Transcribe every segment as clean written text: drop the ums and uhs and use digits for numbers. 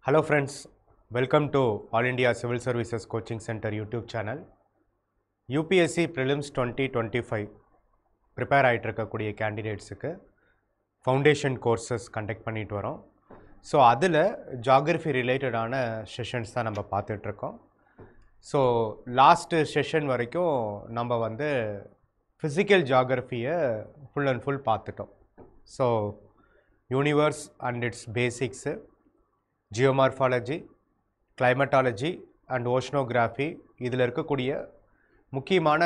Hello friends, welcome to All India Civil Services Coaching Center YouTube channel. UPSC Prelims 2025 prepare ஆகிட்டு இருக்கக்கூடிய கேண்டிடேட்ஸுக்கு foundation courses conduct பண்ணிட்டு வரோம். So அதில் geography ரிலேட்டடான sessions தான் நம்ம பார்த்துட்ருக்கோம். ஸோ லாஸ்ட்டு செஷன் வரைக்கும் நம்ம வந்து ஃபிசிக்கல் ஜாகிரஃபியை ஃபுல் அண்ட் ஃபுல் பார்த்துட்டோம். So universe and it's basics, geomorphology, climatology and oceanography, இதில் இருக்கக்கூடிய முக்கியமான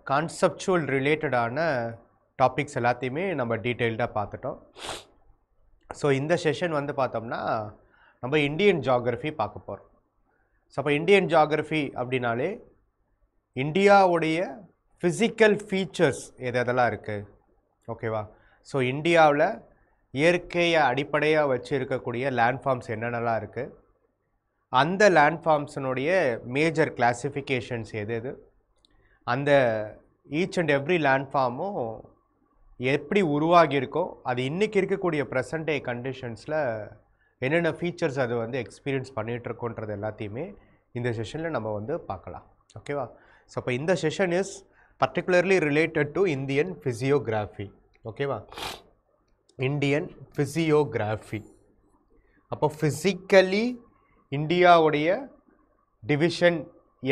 கான்செப்சுவல் ரிலேட்டடான டாபிக்ஸ் எல்லாத்தையுமே நம்ம டீட்டெயில்டாக பார்த்துட்டோம். ஸோ இந்த செஷன் வந்து பார்த்தோம்னா நம்ம இந்தியன் ஜாகிரஃபி பார்க்க போகிறோம். ஸோ அப்போ இந்தியன் ஜாகிரஃபி அப்படின்னாலே இந்தியாவுடைய ஃபிசிக்கல் ஃபீச்சர்ஸ் எதெல்லாம் இருக்குது, ஓகேவா? ஸோ இந்தியாவில் இயற்கையை அடிப்படையாக வச்சு இருக்கக்கூடிய லேண்ட்ஃபார்ம்ஸ் என்னென்னலாம் இருக்குது, அந்த லேண்ட்ஃபார்ம்ஸினுடைய மேஜர் கிளாசிஃபிகேஷன்ஸ் எது, அந்த ஈச் அண்ட் எவ்ரி லேண்ட்ஃபார்மும் எப்படி உருவாகியிருக்கோ அது இன்றைக்கி இருக்கக்கூடிய ப்ரெசன்ட் டே கண்டிஷன்ஸில் என்னென்ன ஃபீச்சர்ஸ் அது வந்து எக்ஸ்பீரியன்ஸ் பண்ணிகிட்ருக்கோன்றது எல்லாத்தையுமே இந்த செஷனில் நம்ம வந்து பார்க்கலாம், ஓகேவா? ஸோ அப்போ இந்த session is particularly related to Indian physiography, ஓகேவா? Indian physiography. அப்போ ஃபிசிக்கலி இந்தியாவுடைய டிவிஷன்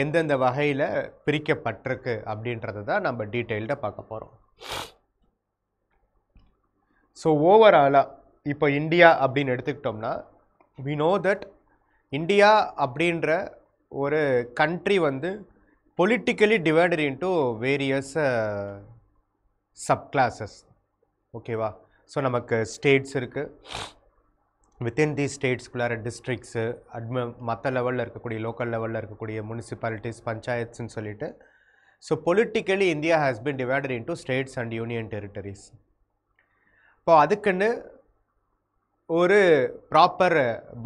எந்தெந்த வகையில் பிரிக்கப்பட்டிருக்கு அப்படின்றத தான் நம்ம டீட்டெயில்டாக பார்க்க போகிறோம். ஸோ ஓவராலாக இப்போ இந்தியா அப்படின்னு எடுத்துக்கிட்டோம்னா we know that இந்தியா அப்படின்ற ஒரு கண்ட்ரி வந்து பொலிட்டிக்கலி டிவைடட் இன்டு வேரியஸ் சப்கிளாஸஸ், ஓகேவா? ஸோ நமக்கு ஸ்டேட்ஸ் இருக்குது, வித்தின் தி ஸ்டேட்ஸ்குள்ளார டிஸ்ட்ரிக்ஸு, மற்ற லெவலில் இருக்கக்கூடிய லோக்கல் லெவலில் இருக்கக்கூடிய முனிசிபாலிட்டிஸ், பஞ்சாயத்துன்னு சொல்லிட்டு. So politically India has been divided into states and union territories. இப்போ அதுக்குன்னு ஒரு ப்ராப்பர்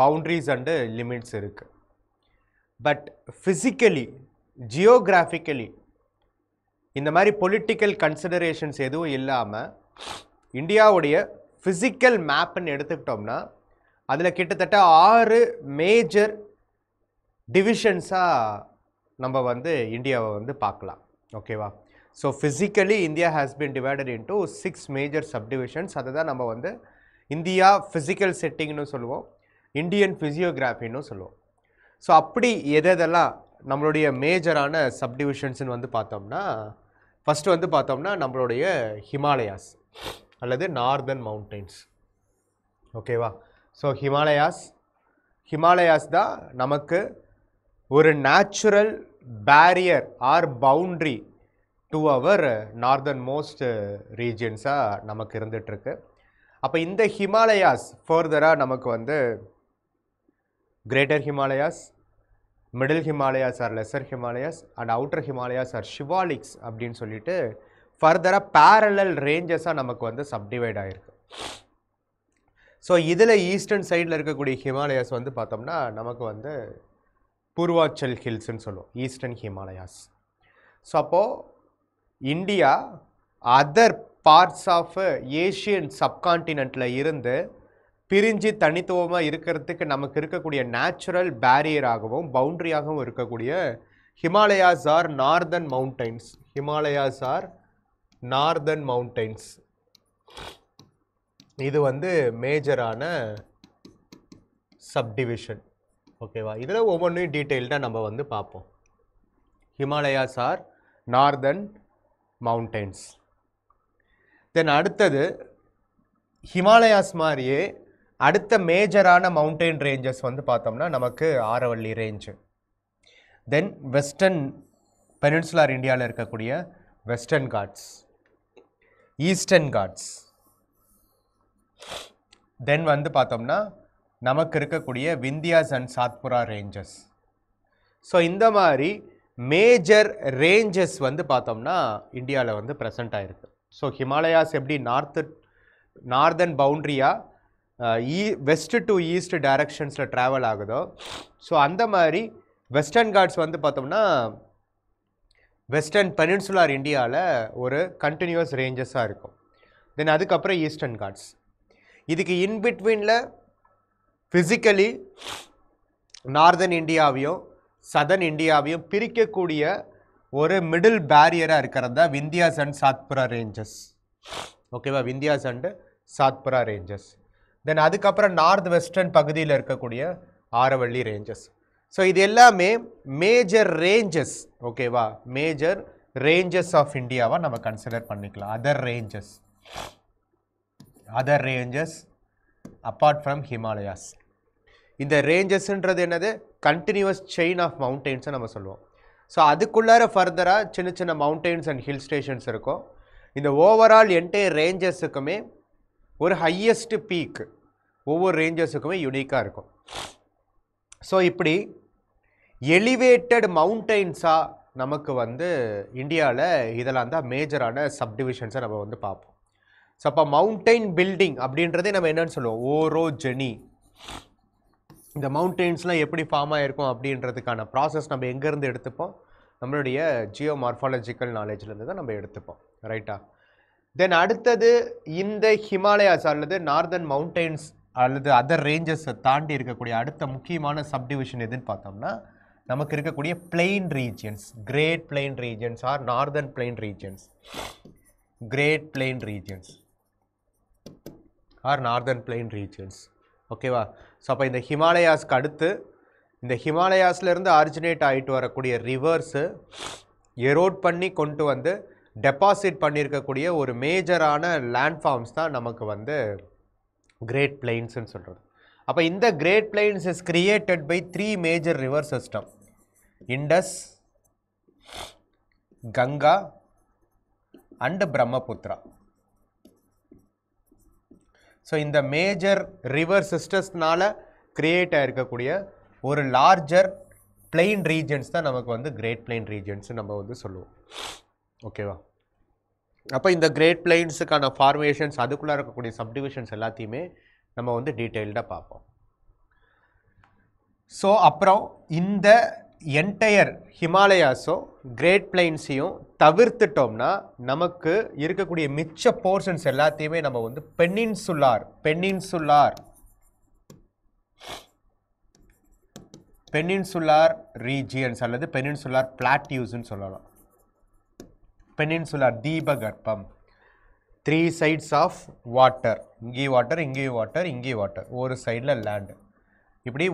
பவுண்ட்ரிஸ் அண்டு லிமிட்ஸ் இருக்குது. பட் ஃபிசிக்கலி, ஜியோகிராஃபிக்கலி இந்த மாதிரி பொலிட்டிக்கல் கன்சிடரேஷன்ஸ் எதுவும் இல்லாமல் இந்தியாவுடைய ஃபிசிக்கல் மேப்புன்னு எடுத்துக்கிட்டோம்னா அதில் கிட்டத்தட்ட 6 மேஜர் டிவிஷன்ஸாக நம்ம வந்து இந்தியாவை வந்து பார்க்கலாம், ஓகேவா? So physically India has been divided into 6 major subdivisions. அதை தான் நம்ம வந்து இந்தியா ஃபிசிக்கல் செட்டிங்னு சொல்லுவோம், இந்தியன் ஃபிசியோகிராஃபின்னு சொல்லுவோம். ஸோ அப்படி எதெல்லாம் நம்மளுடைய மேஜரான சப்டிவிஷன்ஸ்னு வந்து பார்த்தோம்னா, ஃபஸ்ட்டு வந்து பார்த்தோம்னா நம்மளுடைய ஹிமாலயாஸ் அல்லது நார்தர்ன் மவுண்டெயின்ஸ், ஓகேவா? ஸோ ஹிமாலயாஸ் தான் நமக்கு ஒரு natural barrier or boundary to our northern most ரீஜியன்ஸாக நமக்கு இருந்துகிட்ருக்கு. அப்போ இந்த ஹிமாலயாஸ் ஃபர்தராக நமக்கு வந்து greater Himalayas, middle Himalayas or lesser Himalayas and outer Himalayas or Shivaliks அப்படின்னு சொல்லிட்டு ஃபர்தராக பேரலல் ரேஞ்சஸாக நமக்கு வந்து சப்டிவைட் ஆகிருக்கு. ஸோ இதில் ஈஸ்டர்ன் சைடில் இருக்கக்கூடிய ஹிமாலயாஸ் வந்து பார்த்தோம்னா நமக்கு வந்து பூர்வாச்சல் ஹில்ஸ்ன்னு சொல்லுவோம், ஈஸ்டர்ன் ஹிமாலயாஸ். ஸோ அப்போது India other parts of Asian சப்கான்டினென்ட்டில் இருந்து பிரிஞ்சு தனித்துவமாக இருக்கிறதுக்கு நமக்கு இருக்கக்கூடிய நேச்சுரல் பேரியராகவும் பவுண்ட்ரியாகவும் இருக்கக்கூடிய Himalayas or northern mountains. Himalayas or northern mountains. இது வந்து மேஜரான சப்டிவிஷன், ஓகேவா? இதில் ஒவ்வொன்றையும் டீட்டெயில்டாக நம்ம வந்து பார்ப்போம். Himalayas or northern mountains. Then அடுத்தது ஹிமாலயாஸ் மாதிரியே அடுத்த மேஜரான மவுண்டெயின் ரேஞ்சஸ் வந்து பார்த்தோம்னா நமக்கு ஆரவல்லி ரேஞ்சு. தென் வெஸ்டர்ன் பெனின்சுலார் இந்தியாவில் இருக்கக்கூடிய வெஸ்டர்ன் காட்ஸ், ஈஸ்டர்ன் காட்ஸ். தென் வந்து பார்த்தோம்னா நமக்கு இருக்கக்கூடிய Vindhyas and Satpura ranges. So இந்த மாதிரி மேஜர் ரேஞ்சஸ் வந்து பார்த்தோம்னா இந்தியாவில் வந்து ப்ரெசண்ட் ஆகிருக்கு. ஸோ ஹிமாலயாஸ் எப்படி நார்தர்ன் பவுண்ட்ரியாக வெஸ்ட் டு ஈஸ்ட் டைரக்ஷன்ஸில் ட்ராவல் ஆகுதோ, ஸோ அந்த மாதிரி வெஸ்டர்ன் காட்ஸ் வந்து பார்த்தோம்னா வெஸ்டர்ன் பெனின்சுலார் இந்தியாவில் ஒரு கண்டினியூஸ் ரேஞ்சஸாக இருக்கும். தென் அதுக்கப்புறம் ஈஸ்டர்ன் காட்ஸ். இதுக்கு இன்பிட்வீனில் ஃபிசிக்கலி நார்தன் இந்தியாவையும் சதர்ன் இந்தியாவையும் பிரிக்கக்கூடிய ஒரு மிடில் பேரியராக இருக்கிறது தான் விந்தியாஸ் அண்ட் சாத்புரா ரேஞ்சஸ். ஓகேவா, விந்தியாஸ் அண்ட் சாத்புரா ரேஞ்சஸ். தென் அதுக்கப்புறம் நார்த் வெஸ்டர்ன் பகுதியில் இருக்கக்கூடிய ஆரவள்ளி ரேஞ்சஸ். ஸோ இது எல்லாமே மேஜர் ரேஞ்சஸ். ஓகேவா, மேஜர் ரேஞ்சஸ் ஆஃப் இந்தியாவை நம்ம கன்சிடர் பண்ணிக்கலாம். Other ranges apart from Himalayas. இந்த ரேஞ்சஸ்ன்றது என்னது, கண்டினியூஸ் செயின் ஆஃப் மவுண்டெயின்ஸை நம்ம சொல்லுவோம். ஸோ அதுக்குள்ளார ஃபர்தராக சின்ன சின்ன மவுண்டெயின்ஸ் அண்ட் ஹில் ஸ்டேஷன்ஸ் இருக்கும். இந்த ஓவரால் என்டையர் ரேஞ்சஸுக்குமே ஒரு ஹையஸ்ட் பீக் ஒவ்வொரு ரேஞ்சஸுக்குமே யூனிக்காக இருக்கும். ஸோ இப்படி எலிவேட்டட் மவுண்டெயின்ஸாக நமக்கு வந்து இந்தியாவில் இதெல்லாம் தான் மேஜரான சப்டிவிஷன்ஸை நம்ம வந்து பார்ப்போம். ஸோ அப்போ மவுண்டெயின் பில்டிங் அப்படின்றதே நம்ம என்னன்னு சொல்லுவோம், ஓரோஜெனி. இந்த மவுண்டெயின்ஸ்லாம் எப்படி ஃபார்ம் ஆகிருக்கும் அப்படின்றதுக்கான ப்ராசஸ் நம்ம எங்கேருந்து எடுத்துப்போம், நம்மளுடைய ஜியோ மார்ஃபாலஜிக்கல் நாலேஜ்லேருந்து தான் நம்ம எடுத்துப்போம். ரைட்டா. தென் அடுத்தது இந்த ஹிமாலயாஸ் அல்லது நார்தன் மவுண்டெயின்ஸ் அல்லது அதர் ரேஞ்சஸை தாண்டி இருக்கக்கூடிய அடுத்த முக்கியமான சப்டிவிஷன் எதுன்னு பார்த்தோம்னா நமக்கு இருக்கக்கூடிய plain regions, great plain regions or northern plain regions, great plain regions or northern plain regions. ஓகேவா. ஸோ அப்போ இந்த ஹிமாலயாஸ்க்கு அடுத்து இந்த ஹிமாலயாஸ்லேருந்து ஆரிஜினேட் ஆகிட்டு வரக்கூடிய ரிவர்ஸு எரோட் பண்ணி கொண்டு வந்து டெபாசிட் பண்ணியிருக்கக்கூடிய ஒரு மேஜரான லேண்ட்ஃபார்ம்ஸ் தான் நமக்கு வந்து கிரேட் பிளெயின்ஸ்ன்னு சொல்கிறது. அப்போ இந்த great plains is created by 3 major river system, Indus, Ganga and Brahmaputra. So இந்த மேஜர் ரிவர் சிஸ்டர்ஸ்னால கிரியேட் ஆகிருக்கக்கூடிய ஒரு லார்ஜர் பிளெயின் ரீஜன்ஸ் தான் நமக்கு வந்து கிரேட் பிளெயின் ரீஜன்ஸ் நம்ம வந்து சொல்லுவோம். ஓகேவா. அப்போ இந்த கிரேட் பிளெயின்ஸுக்கான ஃபார்மேஷன்ஸ் அதுக்குள்ளே இருக்கக்கூடிய சப்டிவிஷன்ஸ் எல்லாத்தையுமே நம்ம வந்து டீட்டெயில்டாக பார்ப்போம். ஸோ அப்புறம் இந்த என்டையர் ஹிமாலயாஸோ கிரேட் பிளெயின்ஸையும் தவிர்த்துட்டோம்னா நமக்கு இருக்கக்கூடிய மிச்ச போர்ஷன்ஸ் எல்லாத்தையுமே நம்ம வந்து பெனின்சுலார் ரீஜியன்ஸ் அல்லது பெனின்சுலார் பிளாட்டியூஸ்ன்னு சொல்லலாம். பெனின்சுலார் தீபகற்பம், 3 sides ஆஃப் வாட்டர், இங்கேயும் வாட்டர், இங்கேயும் வாட்டர், இங்கேயும் வாட்டர், ஒரு சைடில் லேண்டு, இப்படி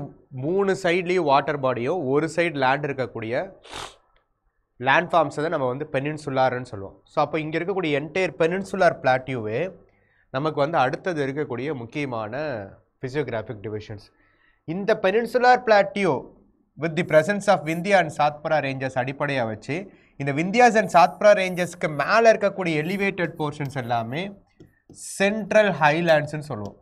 3 சைட்லேயும் வாட்டர் பாடியோ ஒரு சைடு லேண்ட் இருக்கக்கூடிய லேண்ட்ஃபார்ம்ஸை தான் நம்ம வந்து பெனின்சுலார்னு சொல்லுவோம். ஸோ அப்போ இங்கே இருக்கக்கூடிய என்டையர் பெனின்சுலார் பிளாட்டியூவே நமக்கு வந்து அடுத்தது இருக்கக்கூடிய முக்கியமான ஃபிசியோகிராஃபிக் டிவிஷன்ஸ். இந்த peninsular plateau with the presence of Vindhya and Satpura ranges அடிப்படையாக வச்சு இந்த விந்தியாஸ் அண்ட் சாத்புரா ரேஞ்சஸ்க்கு மேலே இருக்கக்கூடிய எலிவேட்டட் போர்ஷன்ஸ் எல்லாமே சென்ட்ரல் ஹைலாண்ட்ஸ்ன்னு சொல்லுவோம்.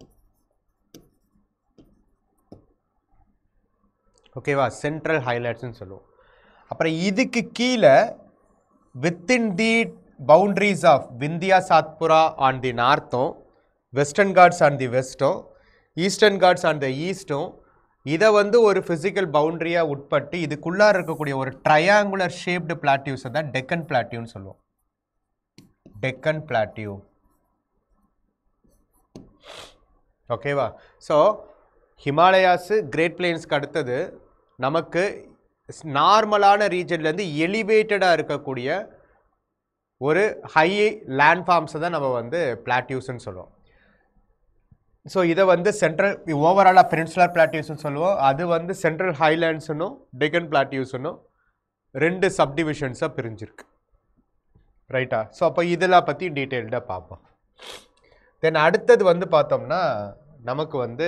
ஓகேவா, சென்ட்ரல் ஹைலாண்ட்ஸ்ன்னு சொல்லுவோம். அப்புறம் இதுக்கு கீழே within the boundaries of Vindhya Satpura on the நார்த்தும், வெஸ்டர்ன் காட்ஸ் ஆன் தி வெஸ்ட்டும், ஈஸ்டர்ன் காட்ஸ் ஆன் தி ஈஸ்ட்டும், இதை வந்து ஒரு ஃபிசிக்கல் பவுண்ட்ரியாக உட்பட்டு இதுக்குள்ளார இருக்கக்கூடிய ஒரு ட்ரையாங்குலர் ஷேப்டு பிளாட்டியூஸை தான் டெக்கன் பிளாட்டியூன்னு சொல்லுவோம். டெக்கன் பிளாட்டியூ. ஓகேவா. ஸோ ஹிமாலயாஸு கிரேட் பிளெயின்ஸ்க்கு அடுத்தது நமக்கு நார்மலான ரீஜன்லேருந்து எலிவேட்டடாக இருக்கக்கூடிய ஒரு ஹை லேண்ட்ஃபார்ம்ஸை தான் நம்ம வந்து பிளாட்டியூஸ்ன்னு சொல்லுவோம். ஸோ இதை வந்து சென்ட்ரல் ஓவராலாக பெனின்சுலர் பிளாட்டியூஸ்ன்னு சொல்லுவோம். அது வந்து சென்ட்ரல் ஹைலாண்ட்ஸுன்னும் டெக்கன் பிளாட்டியூஸ்னும் 2 சப்டிவிஷன்ஸாக பிரிஞ்சிருக்கு. ரைட்டா. ஸோ அப்போ இதெல்லாம் பற்றி டீட்டெயில்டாக பார்ப்போம். தென் அடுத்தது வந்து பார்த்தோம்னா நமக்கு வந்து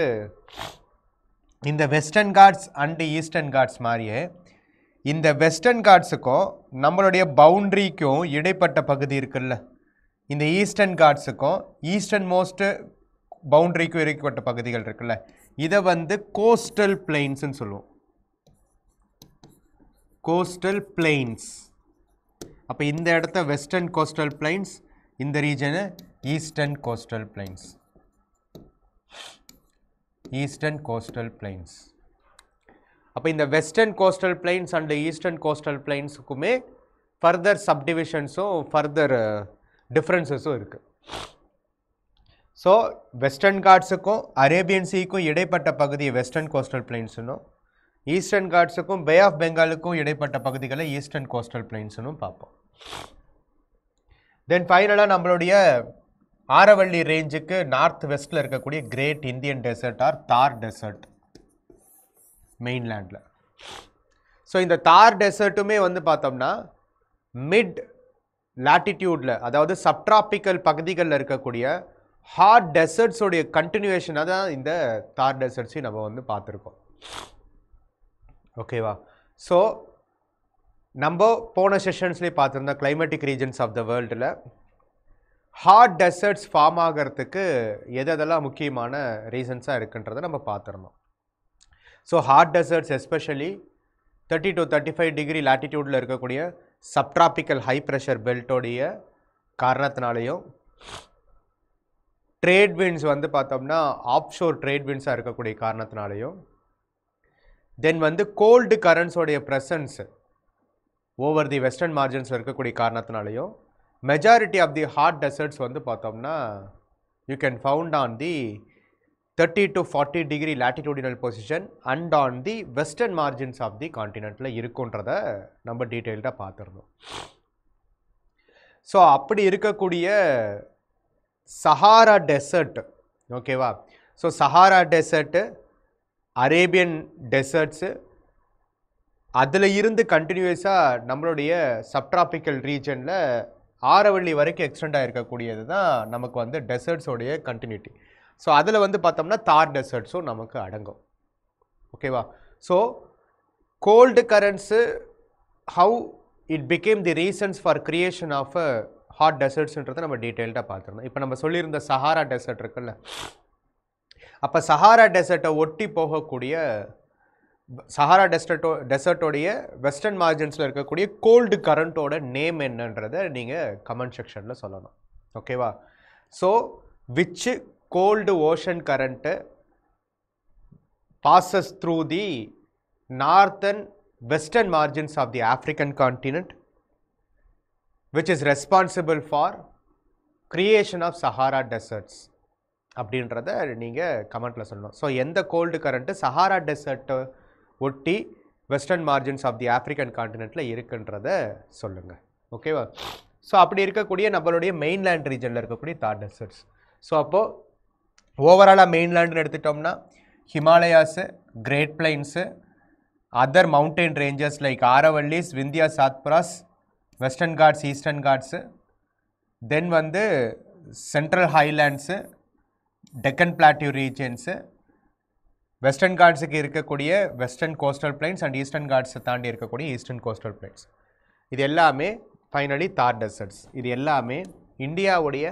இந்த western Ghats and eastern Ghats மாதிரியே இந்த வெஸ்டர்ன் காட்ஸுக்கும் நம்மளுடைய பவுண்ட்ரிக்கும் இடைப்பட்ட பகுதி இருக்குல்ல, இந்த ஈஸ்டர்ன் காட்ஸுக்கும் ஈஸ்டர்ன் மோஸ்ட்டு பவுண்ட்ரிக்கும் இடைப்பட்ட பகுதிகள் இருக்குல்ல, இதை வந்து கோஸ்டல் பிளெயின்ஸ்ன்னு சொல்லுவோம். Coastal plains. அப்போ இந்த இடத்த வெஸ்டர்ன் கோஸ்டல் பிளெயின்ஸ், இந்த ரீஜனை eastern coastal plains. Eastern coastal plains. அப்போ இந்த western coastal plains and eastern coastal பிளெயின்ஸுக்குமே ஃபர்தர் சப்டிவிஷன்ஸும் ஃபர்தர் டிஃப்ரென்சஸும் இருக்குது. ஸோ வெஸ்டர்ன் காட்ஸுக்கும் அரேபியன் சீக்கும் இடைப்பட்ட பகுதியை வெஸ்டர்ன் கோஸ்டல் பிளெயின்ஸ்னும், ஈஸ்டர்ன் காட்ஸுக்கும் பே ஆஃப் பெங்காலுக்கும் இடைப்பட்ட பகுதிகளை ஈஸ்டர்ன் கோஸ்டல் பிளைன்ஸ்னு பார்ப்போம். தென் ஃபைனலாக நம்மளுடைய ஆரவள்ளி ரேஞ்சுக்கு நார்த் வெஸ்ட்டில் இருக்கக்கூடிய கிரேட் இந்தியன் டெசர்ட் ஆர் தார் டெசர்ட் மெயின்லேண்டில். ஸோ இந்த தார் டெசர்ட்டுமே வந்து பார்த்தோம்னா மிட் லாட்டிடியூடில், அதாவது சப்ட்ராபிக்கல் பகுதிகளில் இருக்கக்கூடிய ஹாட் டெசர்ட்ஸோடைய கண்டினியூவேஷனாக தான் இந்த தார் டெசர்ட்ஸையும் நம்ம வந்து பார்த்துருக்கோம். ஓகேவா? ஸோ நம்ம போன செஷன்ஸ்லேயே பார்த்துருந்தோம் கிளைமேட்டிக் ரீஜன்ஸ் ஆஃப் த வேர்ல்டில் ஹாட் டெசர்ட்ஸ் ஃபார்ம் ஆகிறதுக்கு எதெல்லாம் முக்கியமான ரீசன்ஸாக இருக்குன்றதை நம்ம பார்த்துருந்தோம். So hot deserts especially 30 to 35 degree லாட்டிடியூடில் இருக்கக்கூடிய சப்ட்ராபிக்கல் ஹை ப்ரெஷர் பெல்ட்டோடைய காரணத்தினாலையும், ட்ரேட் விண்ட்ஸ் வந்து பார்த்தோம்னா ஆப்ஷோர் ட்ரேட் விண்ட்ஸாக இருக்கக்கூடிய காரணத்தினாலையும், தென் வந்து கோல்டு கரண்ட்ஸோடைய ப்ரெசன்ஸ் ஓவர் தி வெஸ்டர்ன் மார்ஜின்ஸில் இருக்கக்கூடிய காரணத்தினாலையும் majority of the hot deserts வந்து பார்த்தோம்னா you can found on the 30 to 40 degree latitudinal position and on the western margins of the கான்டினென்ட்டில் இருக்குன்றத நம்ம டீட்டெயில்டாக பார்த்துருந்தோம். ஸோ அப்படி இருக்கக்கூடிய சஹாரா டெசர்ட், ஓகேவா? So Sahara dessert, Arabian desserts, அதில் இருந்து கண்டினியூஸாக நம்மளுடைய சப்ட்ராபிக்கல் ரீஜனில் ஆரவள்ளி வரைக்கும் எக்ஸ்டெண்ட் ஆகிருக்கக்கூடியது தான் நமக்கு வந்து டெசர்ட்ஸோடைய கண்டினியூட்டி. ஸோ அதில் வந்து பார்த்தோம்னா தார் டெசர்ட்ஸும் நமக்கு அடங்கும். ஓகேவா? So cold currents how it became the reasons for creation of a hot டெசர்ட்ஸ்ன்றதை நம்ம டீட்டெயில்டாக பார்த்துருந்தோம். இப்போ நம்ம சொல்லியிருந்த சஹாரா டெசர்ட் இருக்குல்ல, அப்போ சஹாரா டெசர்ட்டை ஒட்டி போகக்கூடிய சஹாரா டெசர்ட்டோடைய வெஸ்டர்ன் மார்ஜின்ஸில் இருக்கக்கூடிய கோல்டு கரண்ட்டோட நேம் என்னன்றதை நீங்கள் கமெண்ட் செக்ஷனில் சொல்லணும். ஓகேவா? So which cold ocean current passes through the northern western margins of the African continent, which is responsible for creation of Sahara deserts அப்படின்றத நீங்கள் கமெண்ட்டில் சொல்லணும். ஸோ எந்த கோல்டு கரண்ட்டு சஹாரா டெசர்ட்டை ஒட்டி western margins of the African கான்டினென்ட்டில் இருக்குன்றத சொல்லுங்கள். ஓகேவா? ஸோ அப்படி இருக்கக்கூடிய நம்மளுடைய மெயின்லேண்ட் ரீஜனில் இருக்கக்கூடிய தார் டெசர்ட்ஸ். ஸோ அப்போது ஓவராலாக மெயின்லேண்டுன்னு எடுத்துட்டோம்னா Himalayas, great plains, other mountain ranges like Aravallis, Vindhya Satpuras, Western Ghats, Eastern Ghats, then வந்து central highlands, Deccan plateau regions, western காட்ஸுக்கு இருக்கக்கூடிய western coastal plains and eastern காட்ஸை தாண்டி இருக்கக்கூடிய ஈஸ்டர்ன் கோஸ்டல் பிளைன்ஸ், இது எல்லாமே ஃபைனலி தார் டெசர்ட்ஸ். இது எல்லாமே இந்தியாவுடைய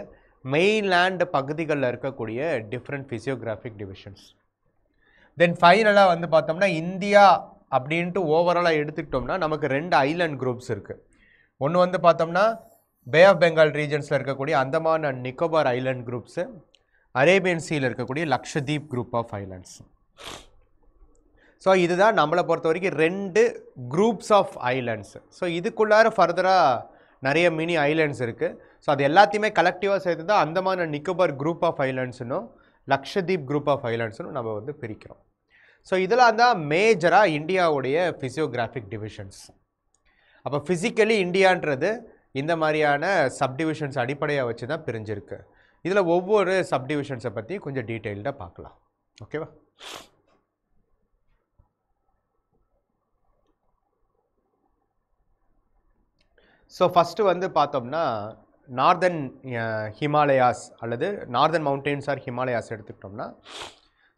மெயின்லேண்ட் பகுதிகளில் இருக்கக்கூடிய டிஃப்ரெண்ட் ஃபிசியோகிராஃபிக் டிவிஷன்ஸ். தென் ஃபைனலாக வந்து பார்த்தோம்னா இந்தியா அப்படின்ட்டு ஓவராலாக எடுத்துக்கிட்டோம்னா நமக்கு 2 ஐலண்ட் குரூப்ஸ் இருக்குது. ஒன்று வந்து பார்த்தோம்னா பே ஆஃப் பெங்கால் ரீஜன்ஸில் இருக்கக்கூடிய Andaman and Nicobar island groups, Arabian சீயில் இருக்கக்கூடிய Lakshadweep group of islands. So இதுதான் நம்மளை பொறுத்த வரைக்கும் 2 குரூப்ஸ் ஆஃப் ஐலண்ட்ஸ். ஸோ இதுக்குள்ளார ஃபர்தராக நிறைய மினி ஐலண்ட்ஸ் இருக்குது. ஸோ அது எல்லாத்தையுமே கலெக்டிவாக சேர்த்து தான் Andaman and Nicobar group of ஐலண்ட்ஸ்னும் லக்ஷதீப் குரூப் ஆஃப் ஐலண்ட்ஸ்னும் நம்ம வந்து பிரிக்கிறோம். ஸோ இதெல்லாம் தான் மேஜராக இந்தியாவுடைய ஃபிசியோகிராஃபிக் டிவிஷன்ஸ். அப்போ ஃபிசிக்கலி இந்தியான்றது இந்த மாதிரியான சப்டிவிஷன்ஸ் அடிப்படையாக வச்சு தான் பிரிஞ்சிருக்கு. இதில் ஒவ்வொரு சப்டிவிஷன்ஸை பற்றி கொஞ்சம் டீட்டெயில்டாக பார்க்கலாம். ஓகேவா? ஸோ ஃபஸ்ட்டு வந்து பார்த்தோம்னா நார்தர்ன் ஹிமாலயாஸ் அல்லது நார்தர்ன் மவுண்டெயின்ஸ் ஆர் ஹிமாலயாஸ் எடுத்துக்கிட்டோம்னா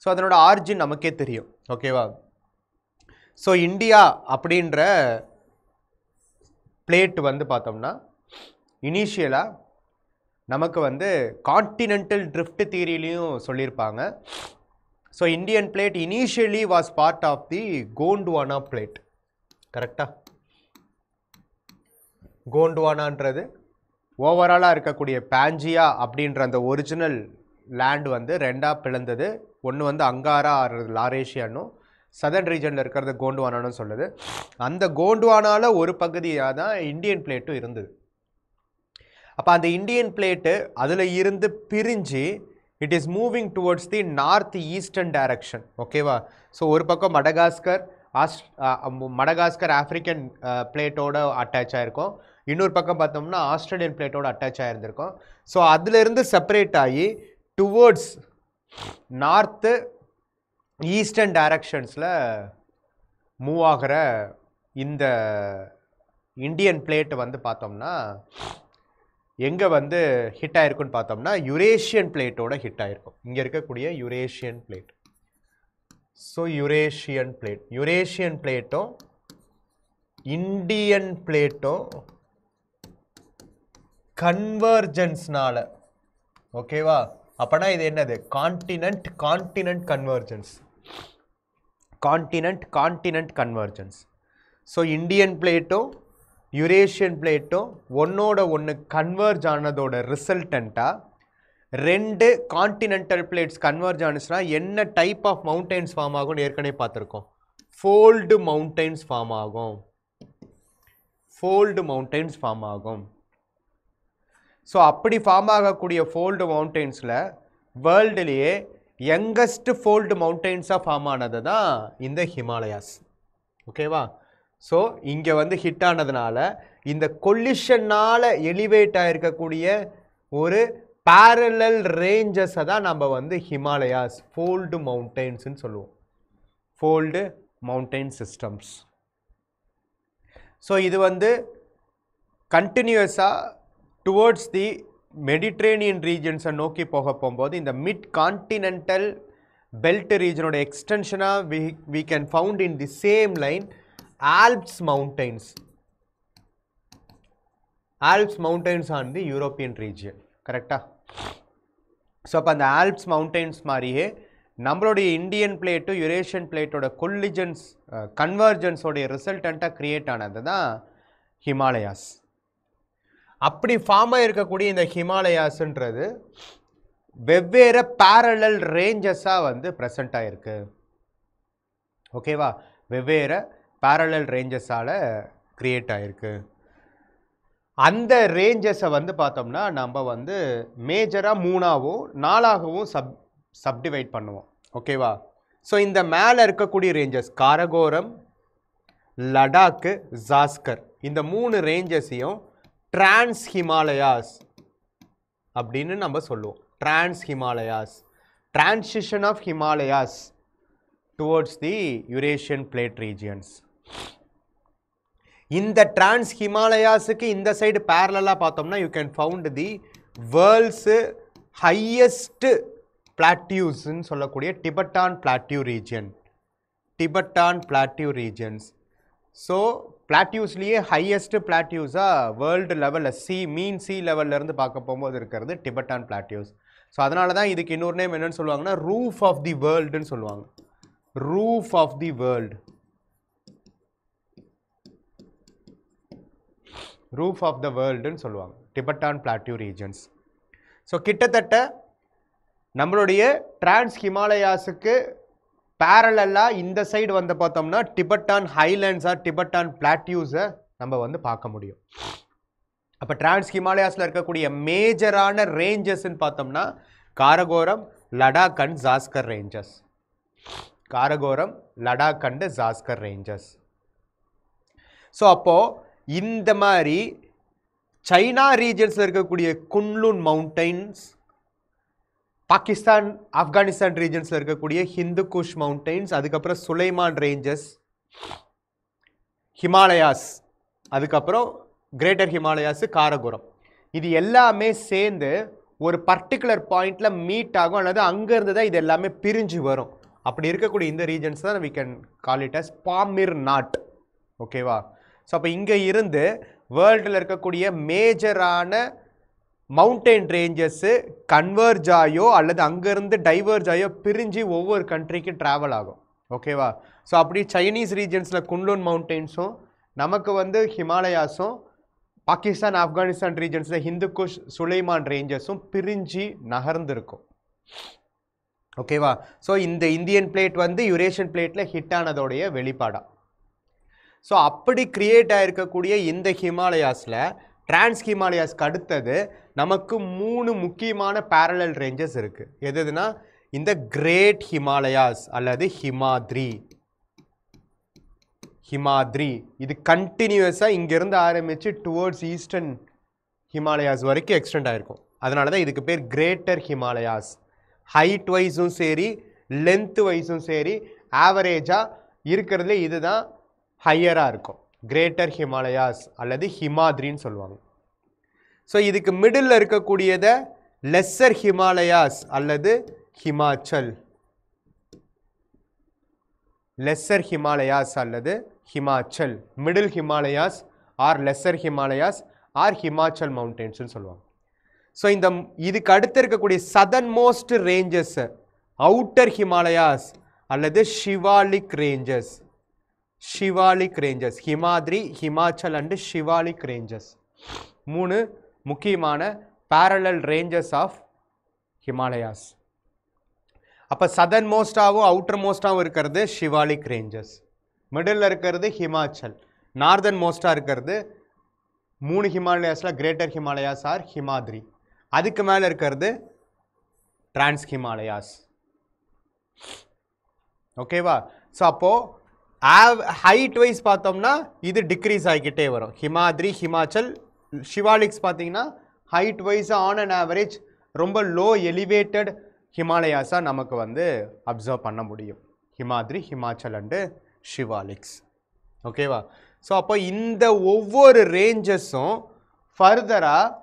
ஸோ அதனோட ஆரிஜின் நமக்கே தெரியும். ஓகேவா? ஸோ இந்தியா அப்படின்ற பிளேட் வந்து பார்த்தோம்னா இனிஷியலாக நமக்கு வந்து கான்டினென்டல் ட்ரிஃப்ட் தியரிலையும் சொல்லியிருப்பாங்க. So Indian plate initially was part of the Gondwana plate. கரெக்டாக? கோண்ட்வானான்றது ஓவராலாக இருக்கக்கூடிய பாஞ்சியா அப்படின்ற அந்த ஒரிஜினல் லேண்ட் வந்து 2ஆக பிளந்தது. ஒன்று வந்து அங்காரா ஆர் லாரேஷியானும், சதர்ன் ரீஜனில் இருக்கிறது கோண்ட்வானான்னு சொல்லுது. அந்த கோண்ட்வானாவில் ஒரு பகுதியாக தான் இந்தியன் பிளேட்டும் இருந்தது. அப்போ அந்த இந்தியன் பிளேட்டு அதில் இருந்து பிரிஞ்சு it is moving towards the north eastern direction. ஓகேவா? ஸோ ஒரு பக்கம் மடகாஸ்கர், மடகாஸ்கர் ஆஃப்ரிக்கன் பிளேட்டோட அட்டாச் ஆகிருக்கும். இன்னொரு பக்கம் பார்த்தோம்னா ஆஸ்திரேலியன் பிளேட்டோட அட்டாச் ஆகிருந்திருக்கும். ஸோ அதிலிருந்து செப்பரேட் ஆகி டுவோர்ட்ஸ் நார்த்து ஈஸ்டர்ன் டைரக்ஷன்ஸில் மூவ் ஆகிற இந்த இந்தியன் பிளேட் வந்து பார்த்தோம்னா எங்கே வந்து ஹிட் ஆகிருக்குன்னு பார்த்தோம்னா யுரேஷியன் பிளேட்டோட ஹிட் ஆகிருக்கும். இங்கே இருக்கக்கூடிய யுரேஷியன் பிளேட். ஸோ யுரேஷியன் பிளேட்டும் இந்தியன் பிளேட்டும் கன்வர்ஜென்ஸ்னால, ஓகேவா? அப்போனா இது என்னது? Continent convergence. ஸோ இந்தியன் பிளேட்டும் யுரேஷியன் பிளேட்டும் ஒன்னோட ஒன்று கன்வர்ஜ் ஆனதோட ரிசல்டண்ட்டாக ரெண்டு கான்டினென்டல் பிளேட்ஸ் கன்வர்ஜ் ஆனிச்சுன்னா என்ன டைப் ஆஃப் மவுண்டெயின்ஸ் ஃபார்ம் ஆகும்னு ஏற்கனவே பார்த்துருக்கோம். ஃபோல்டு மவுண்டெயின்ஸ் ஃபார்ம் ஆகும். ஸோ அப்படி ஃபார்ம் ஆகக்கூடிய ஃபோல்டு மவுண்டெயின்ஸில் வேர்ல்டுலேயே யங்கஸ்ட் ஃபோல்டு மவுண்டெயின்ஸாக ஃபார்ம் ஆனது தான் இந்த ஹிமாலயாஸ். ஓகேவா? ஸோ இங்கே வந்து ஹிட் ஆனதுனால இந்த கொல்லிஷனால் எலிவேட் ஆகிருக்கக்கூடிய ஒரு parallel ranges தான் நம்ம வந்து ஹிமாலயாஸ் fold mountains ன்னு சொல்லுவோம். fold mountain systems. So இது வந்து continuous towards the Mediterranean regions நோக்கி போகும்போது இந்த mid continental belt region ஓட extension we can found in the same line Alps mountains. Alps mountains on the European region. Correct? So அப்ப அந்த Alps mountains மாதிரியே நம்மளுடைய இந்தியன் பிளேட் டு யூரேஷியன் பிளேட்டோட collisions convergence உடைய ரிசல்டண்டா கிரியேட் ஆனது தான் ஹிமாலயாஸ். அப்படி ஃபார்ம் ஆயிருக்கக்கூடிய இந்த ஹிமாலயாஸ்ன்றது வெவ்வேறு parallel ranges-ஆ வந்து பிரசன்ட் ஆயிருக்கு. ஓகேவா? வெவ்வேறு parallel ranges-ஆல கிரியேட் ஆயிருக்கு. அந்த ரேஞ்சஸை வந்து பார்த்தோம்னா நம்ம வந்து மேஜராக மூணாகவும் நாலாகவும் சப்டிவைட் பண்ணுவோம். ஓகேவா? ஸோ இந்த மேலே இருக்கக்கூடிய ரேஞ்சஸ் காரகோரம், லடாக்கு, ஜாஸ்கர் இந்த மூணு ரேஞ்சஸையும் டிரான்ஸ் ஹிமாலயாஸ் அப்படின்னு நம்ம சொல்லுவோம். Trans Himalayas, transition of Himalayas towards the Eurasian plate regions. இந்த டிரான்ஸ் ஹிமாலயாஸுக்கு இந்த சைடு பேரலா பார்த்தோம்னா you can found the world's highest பிளாட்டியூஸ்ன்னு சொல்லக்கூடிய Tibetan plateau region. Tibetan plateau regions. So பிளாட்டியூஸ்லேயே ஹையஸ்ட் பிளாட்டியூஸாக வேர்ல்டு லெவலில் மீன் சி லெவல்லேருந்து பார்க்க போகும்போது இருக்கிறது டிபெட்டான் பிளாட்டியூஸ். ஸோ அதனால தான் இதுக்கு இன்னொரு நேம் என்னன்னு சொல்லுவாங்கன்னா ரூஃப் ஆஃப் தி வேர்ல்டுன்னு சொல்லுவாங்க. Roof of the world. Roof of the வேர்ல்டுன்னு சொல்லுவாங்க டிபெட்டான் பிளாட்டியூ ரீஜன்ஸ். ஸோ கிட்டத்தட்ட நம்மளுடைய டிரான்ஸ் ஹிமாலயாஸுக்கு பேரலாக இந்த சைடு வந்து பார்த்தோம்னா டிபெட்டான் ஹைலேண்ட்ஸாக டிபெட்டான் பிளாட்டியூஸை நம்ம வந்து பார்க்க முடியும். அப்போ டிரான்ஸ் ஹிமாலயாஸில் இருக்கக்கூடிய மேஜரான ரேஞ்சஸ்ன்னு பார்த்தோம்னா Karakoram, Ladakh and Zaskar ranges. Karakoram, Ladakh and Zaskar ranges. So அப்போது இந்த மாதிரி சைனா ரீஜன்ஸில் இருக்கக்கூடிய குன்லுன் மவுண்டைன்ஸ், பாகிஸ்தான் ஆப்கானிஸ்தான் ரீஜன்ஸில் இருக்கக்கூடிய ஹிந்து குஷ் மவுண்டைன்ஸ், அதுக்கப்புறம் சுலைமான் ரேஞ்சஸ், ஹிமாலயாஸ், அதுக்கப்புறம் கிரேட்டர் ஹிமாலயாஸ், காரகோரம், இது எல்லாமே சேர்ந்து ஒரு பர்டிகுலர் பாயிண்டில் மீட் ஆகும் அல்லது அங்கேருந்து தான் இது எல்லாமே பிரிஞ்சு வரும். அப்படி இருக்கக்கூடிய இந்த ரீஜன்ஸ் தான் we can call it as Pamir not. ஓகேவா? ஸோ அப்போ இங்கே இருந்து வேர்ல்டில் இருக்கக்கூடிய மேஜரான மவுண்டைன் ரேஞ்சஸ்ஸு கன்வர்ஜ் ஆயோ அல்லது அங்கேருந்து டைவர்ஜ் ஆயோ பிரிஞ்சு ஒவ்வொரு கண்ட்ரிக்கு ட்ராவல் ஆகும். ஓகேவா? ஸோ அப்படி சைனீஸ் ரீஜன்ஸில் குன்லுன் மவுண்டெயின்ஸும் நமக்கு வந்து ஹிமாலயாஸும் பாகிஸ்தான் ஆப்கானிஸ்தான் ரீஜன்ஸில் ஹிந்து குஷ் சுலைமான் ரேஞ்சஸும் பிரிஞ்சு நகர்ந்துருக்கும். ஓகேவா? ஸோ இந்த இந்தியன் பிளேட் வந்து யூரேஷியன் பிளேட்டில் ஹிட் ஆனதோடைய வெளிப்பாடாக. ஸோ அப்படி கிரியேட் ஆகிருக்கக்கூடிய இந்த ஹிமாலயாஸில் டிரான்ஸ் ஹிமாலயாஸ்க்கு அடுத்தது நமக்கு மூணு முக்கியமான பேரலல் ரேஞ்சஸ் இருக்குது. எதுனா இந்த கிரேட் ஹிமாலயாஸ் அல்லது ஹிமாத்ரி. ஹிமாத்ரி. இது கண்டினியூஸாக இங்கேருந்து ஆரம்பித்து டுவோர்ட்ஸ் ஈஸ்டர்ன் ஹிமாலயாஸ் வரைக்கும் எக்ஸ்டெண்ட் ஆகிருக்கும். அதனால தான் இதுக்கு பேர் கிரேட்டர் ஹிமாலயாஸ். ஹைட் வைஸும் சரி லென்த் வைஸும் சரி ஆவரேஜாக இருக்கிறதுல இதுதான் ஹையராக இருக்கும். கிரேட்டர் ஹிமாலயாஸ் அல்லது ஹிமாத்ரின்னு சொல்லுவாங்க. ஸோ இதுக்கு மிடில் இருக்கக்கூடியதை லெஸ்ஸர் ஹிமாலயாஸ் அல்லது ஹிமாச்சல். லெஸ்ஸர் ஹிமாலயாஸ் அல்லது Himachal, middle Himalayas or lesser Himalayas or Himachal மவுண்டன்ஸ்னு சொல்லுவாங்க. ஸோ இந்த இதுக்கு அடுத்து இருக்கக்கூடிய southern most ranges outer Himalayas அல்லது Shivalik ranges. Shivalik ranges, Himadri, Himachal and Shivalik ranges, 3 முக்கியமான parallel ranges of Himalayas. அப்போ சதர்ன் மோஸ்டாகவும் அவுட்டர் மோஸ்டாகவும் இருக்கிறது ஷிவாலிக் ரேஞ்சஸ், மிடில் இருக்கிறது ஹிமாச்சல், நார்தர்ன் மோஸ்டாக இருக்கிறது 3 ஹிமாலயாஸில் கிரேட்டர் ஹிமாலயாஸ் ஆர் ஹிமாத்ரி, அதுக்கு மேலே இருக்கிறது டிரான்ஸ் ஹிமாலயாஸ். ஓகேவா? ஸோ அப்போது ஹைட் வைஸ் பார்த்தோம்னா இது டிக்ரீஸ் ஆகிக்கிட்டே வரும். ஹிமாத்ரி, ஹிமாச்சல், ஷிவாலிக்ஸ் பார்த்தீங்கன்னா ஹைட் வைஸாக ஆன் அண்ட் ஆவரேஜ் ரொம்ப லோ எலிவேட்டட் ஹிமாலயாஸாக நமக்கு வந்து அப்சர்வ் பண்ண முடியும். ஹிமாத்ரி, ஹிமாச்சல் அண்டு ஷிவாலிக்ஸ். ஓகேவா? ஸோ அப்போ இந்த ஒவ்வொரு ரேஞ்சஸும் ஃபர்தராக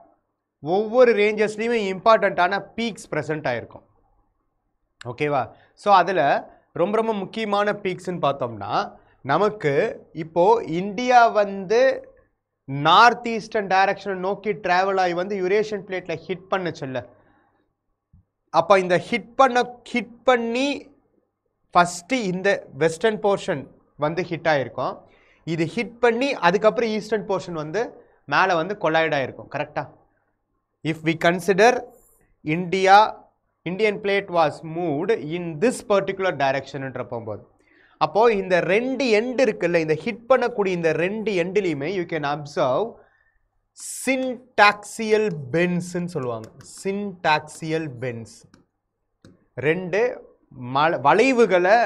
ஒவ்வொரு ரேஞ்சஸ்லேயுமே இம்பார்ட்டண்ட்டான பீக்ஸ் ப்ரெசென்ட் ஆகிருக்கும். ஓகேவா? ஸோ அதில் ரொம்ப ரொம்ப முக்கியமான பீக்ஸ்ன்னு பார்த்தோம்னா நமக்கு இப்போது இந்தியா வந்து நார்த் ஈஸ்டர்ன் டைரக்ஷனை நோக்கி ட்ராவல் ஆகி வந்து யூரேஷியன் பிளேட்டில் ஹிட் பண்ணுச்சுல்ல, அப்போ இந்த ஹிட் பண்ணி ஃபஸ்ட்டு இந்த வெஸ்டர்ன் போர்ஷன் வந்து ஹிட் ஆகிருக்கும். இது ஹிட் பண்ணி அதுக்கப்புறம் ஈஸ்டர்ன் போர்ஷன் வந்து மேலே வந்து கொலாய்ட் ஆகிருக்கும். கரெக்டாக? If we consider Indian plate was moved in this particular டைரக்ஷன்ன்ற போகும்போது, அப்போது இந்த 2 எண்டு இருக்குல்ல, இந்த ஹிட் பண்ணக்கூடிய இந்த 2 எண்டுலையுமே யூ கேன் அப்சர்வ் சின்டாக்சியல் பென்ஸ்ன்னு சொல்லுவாங்க. சின்டாக்சியல் பென்ஸ், 2 வளைவுகளை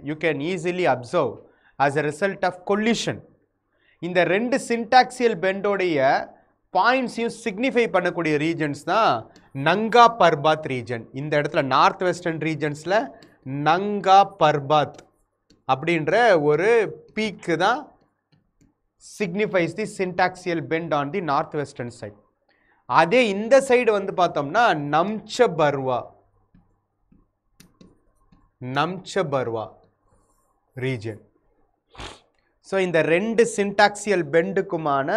you can easily observe as a result of collision. இந்த 2 சின்டாக்சியல் பெண்டோடைய பாயிண்ட்ஸையும் சிக்னிஃபை பண்ணக்கூடிய ரீஜன்ஸ் தான் நங்கா பர்பாத் ரீஜன். இந்த இடத்துல நார்த் வெஸ்டர்ன் ரீஜன்ஸில் நங்கா பர்பாத் அப்படின்ற ஒரு பீக்கு தான் signifies the syntaxial bend on the north western side. அதே இந்த சைடு வந்து பார்த்தோம்னா நம்சபர்வா ரீஜன். ஸோ இந்த 2 சின்டாக்சியல் பெண்டுக்குமான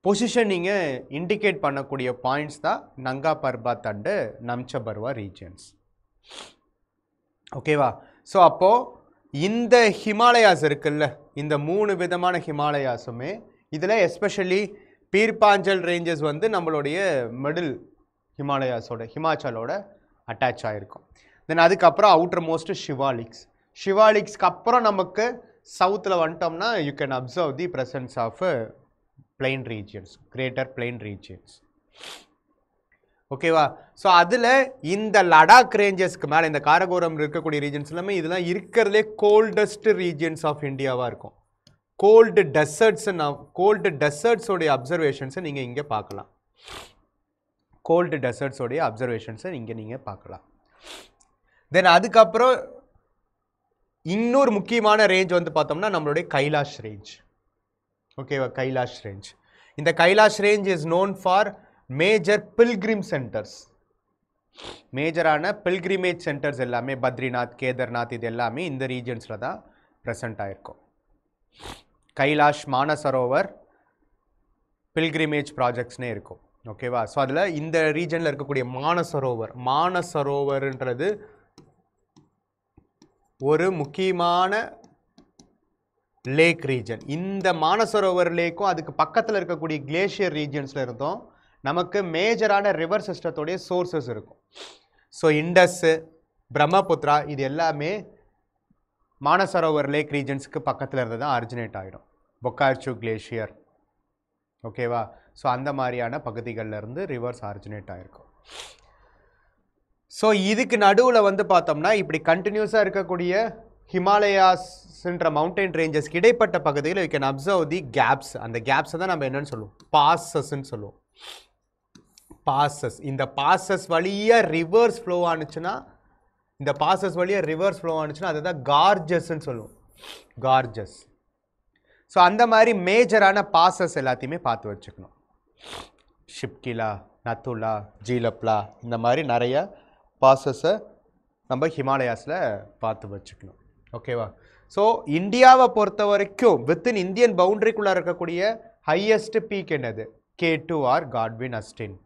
பொசிஷனிங்கை இண்டிகேட் பண்ணக்கூடிய பாயிண்ட்ஸ் தான் நங்கா பர்பாத் அண்டு நம்சபர்வா ரீஜன்ஸ். ஓகேவா? ஸோ அப்போது இந்த ஹிமாலயாஸ் இருக்குல்ல, இந்த 3 விதமான ஹிமாலயாஸுமே இதில் எஸ்பெஷலி பீர்பாஞ்சல் ரேஞ்சஸ் வந்து நம்மளுடைய மிடில் ஹிமாலயாஸோட ஹிமாச்சலோட அட்டாச் ஆகிருக்கும். தென் அதுக்கப்புறம் அவுட்டர் மோஸ்ட் ஷிவாலிக்ஸ்க்கு அப்புறம் நமக்கு சவுத்தில் வந்துட்டோம்னா you can observe the presence of plain regions, greater plain regions. ஓகேவா? ஸோ அதில் இந்த லடாக் ரேஞ்சஸ்க்கு மேலே இந்த காரகோரம் இருக்கக்கூடிய ரீஜன்ஸ் எல்லாமே இதெல்லாம் இருக்கிறதுலே கோல்டஸ்ட் ரீஜியன்ஸ் ஆஃப் இந்தியாவாக இருக்கும். கோல்டு டெசர்ட்ஸோடைய அப்சர்வேஷன்ஸை நீங்கள் இங்கே பார்க்கலாம். கோல்டு டெசர்ட்ஸோடைய அப்சர்வேஷன்ஸை இங்கே நீங்கள் பார்க்கலாம். தென் அதுக்கப்புறம் இன்னொரு முக்கியமான ரேஞ்ச் வந்து பார்த்தோம்னா நம்மளுடைய கைலாஷ் ரேஞ்ச். ஓகேவா? கைலாஷ் ரேஞ்ச். இந்த Kailash range is known for major pilgrim centres. மேஜரான பில்கிரிமேஜ் சென்டர்ஸ் எல்லாமே பத்ரிநாத், கேதார்நாத் இது எல்லாமே இந்த ரீஜன்ஸில் தான் ப்ரெசென்ட் ஆகிருக்கும். கைலாஷ், மானசரோவர் பில்கிரிமேஜ் ப்ராஜெக்ட்ஸ்னே இருக்கும். ஓகேவா? ஸோ அதில் இந்த ரீஜனில் இருக்கக்கூடிய மானசரோவர்ன்றது ஒரு முக்கியமான லேக் ரீஜன். இந்த மானசரோவர் லேக்கும் அதுக்கு பக்கத்தில் இருக்கக்கூடிய கிளேஷியர் ரீஜன்ஸில் இருந்தோம் நமக்கு மேஜரான ரிவர் சிஸ்டத்தோடைய சோர்சஸ் இருக்கும். ஸோ இண்டஸ்ஸு, பிரம்மபுத்திரா இது எல்லாமே மானசரோவர் லேக் ரீஜன்ஸுக்கு பக்கத்தில் இருந்து தான் ஆரிஜினேட் ஆகிடும். பொக்கார்ச்சு கிளேஷியர். ஓகேவா? ஸோ அந்த மாதிரியான பகுதிகளில் இருந்து ரிவர்ஸ் ஆரிஜினேட் ஆகிருக்கும். ஸோ இதுக்கு நடுவில் வந்து பார்த்தோம்னா இப்படி கண்டினியூஸாக இருக்கக்கூடிய ஹிமாலயாஸ்ன்ற மவுண்டைன் ரேஞ்சஸ்க்கு இடைப்பட்ட பகுதியில் you can observe the gaps. அந்த கேப்ஸை தான் நம்ம என்னன்னு சொல்லுவோம், பாசஸ்ன்னு சொல்லுவோம். பாசஸ். இந்த பாசஸ் வழியாக ரிவர்ஸ் ஃப்ளோ ஆனிச்சுன்னா, இந்த பாசஸ் வழியாக ரிவர்ஸ் ஃப்ளோ ஆனிச்சுன்னா அதுதான் கார்ஜஸ்ன்னு சொல்லுவோம், கார்ஜஸ். ஸோ அந்த மாதிரி மேஜரான பாசஸ் எல்லாத்தையுமே பார்த்து வச்சுக்கணும். ஷிப்கிலா, நத்துலா, ஜீலப்லா, இந்த மாதிரி நிறைய பாசஸை நம்ம ஹிமாலயாஸில் பார்த்து வச்சுக்கணும். ஓகேவா? ஸோ இந்தியாவை பொறுத்த வரைக்கும் வித்தின் இந்தியன் பவுண்டரிக்குள்ளே இருக்கக்கூடிய ஹையஸ்ட் பீக் என்னது? K2 R Godwin Austen.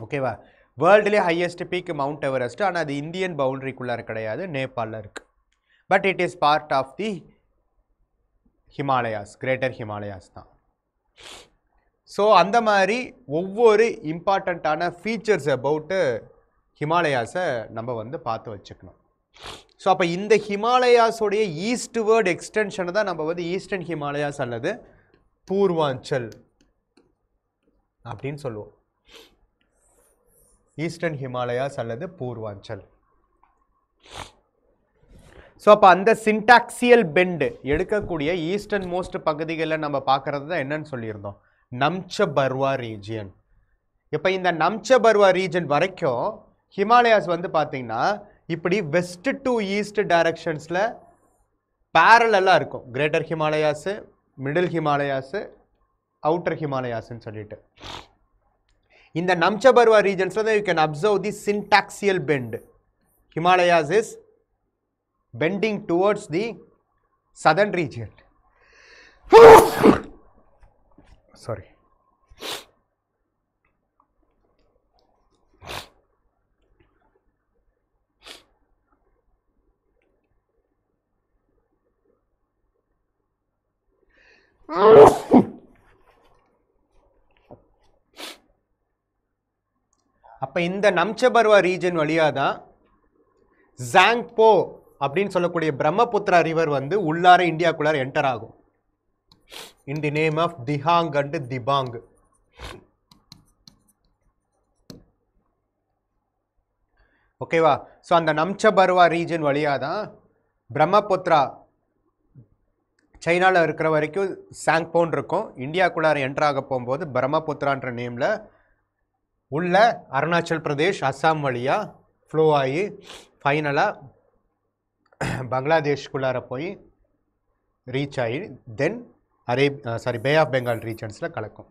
ஓகேவா? வேர்ல்டுலேயே ஹையஸ்ட் பீக் மவுண்ட் எவரெஸ்ட். ஆனால் அது இந்தியன் பவுண்டரிக்குள்ளார கிடையாது, நேபாளில் இருக்குது. But it is part of the Himalayas, greater Himalayas தான். ஸோ அந்த மாதிரி ஒவ்வொரு இம்பார்ட்டண்ட்டான ஃபீச்சர்ஸ் அபவுட்டு ஹிமாலயாஸை நம்ம வந்து பார்த்து வச்சுக்கணும். ஸோ அப்போ இந்த ஹிமாலயாஸோடைய ஈஸ்ட்வேர்ட் எக்ஸ்டென்ஷனை தான் நம்ம வந்து ஈஸ்டர்ன் ஹிமாலயாஸ் அல்லது பூர்வாஞ்சல் அப்படின்னு சொல்லுவோம். ஈஸ்டர்ன் ஹிமாலயாஸ் அல்லது பூர்வாஞ்சல். ஸோ அப்போ அந்த சின்டாக்சியல் பெண்டு எடுக்கக்கூடிய ஈஸ்டர்ன் மோஸ்ட் பகுதிகளில் நம்ம பார்க்குறது தான் என்னன்னு சொல்லியிருந்தோம், நம்சபர்வா ரீஜியன். இப்போ இந்த நம்சபர்வா ரீஜன் வரைக்கும் ஹிமாலயாஸ் வந்து பார்த்தீங்கன்னா இப்படி வெஸ்ட் டு ஈஸ்ட் டைரக்ஷன்ஸில் பேரலாக இருக்கும். Greater Himalayas, middle Himalayas, outer ஹிமாலயாஸ்ன்னு சொல்லிட்டு இந்த நம்சபர்வா ரீஜன்ஸில் தான் you can observe the syntaxial bend. Himalayas is bending towards the southern region. Sorry. அப்ப இந்த நம்சபர்வா ரீஜன் வழியாக தான் ஜாங்போ அப்படின்னு சொல்லக்கூடிய பிரம்மபுத்திரா ரிவர் வந்து உள்ளார இந்தியாக்குள்ளார என்டர் ஆகும். In the name of Dihang and Dibang. ஓகேவா? ஸோ அந்த நம்சபர்வா ரீஜன் வழியாக தான் பிரம்மபுத்திரா சைனாவில் இருக்கிற வரைக்கும் சாங்போன் இருக்கும். இந்தியாக்குள்ளார என்டர் ஆக போகும்போது பிரம்மபுத்திரான்ற நேமில் உள்ள அருணாச்சல் பிரதேஷ், அஸ்ஸாம் வழியாக ஃப்ளோ ஆகி ஃபைனலாக பங்களாதேஷ்குள்ளார போய் ரீச் ஆகி தென் பே ஆஃப் பெங்கால் ரீஜன்ஸில் கலக்கும்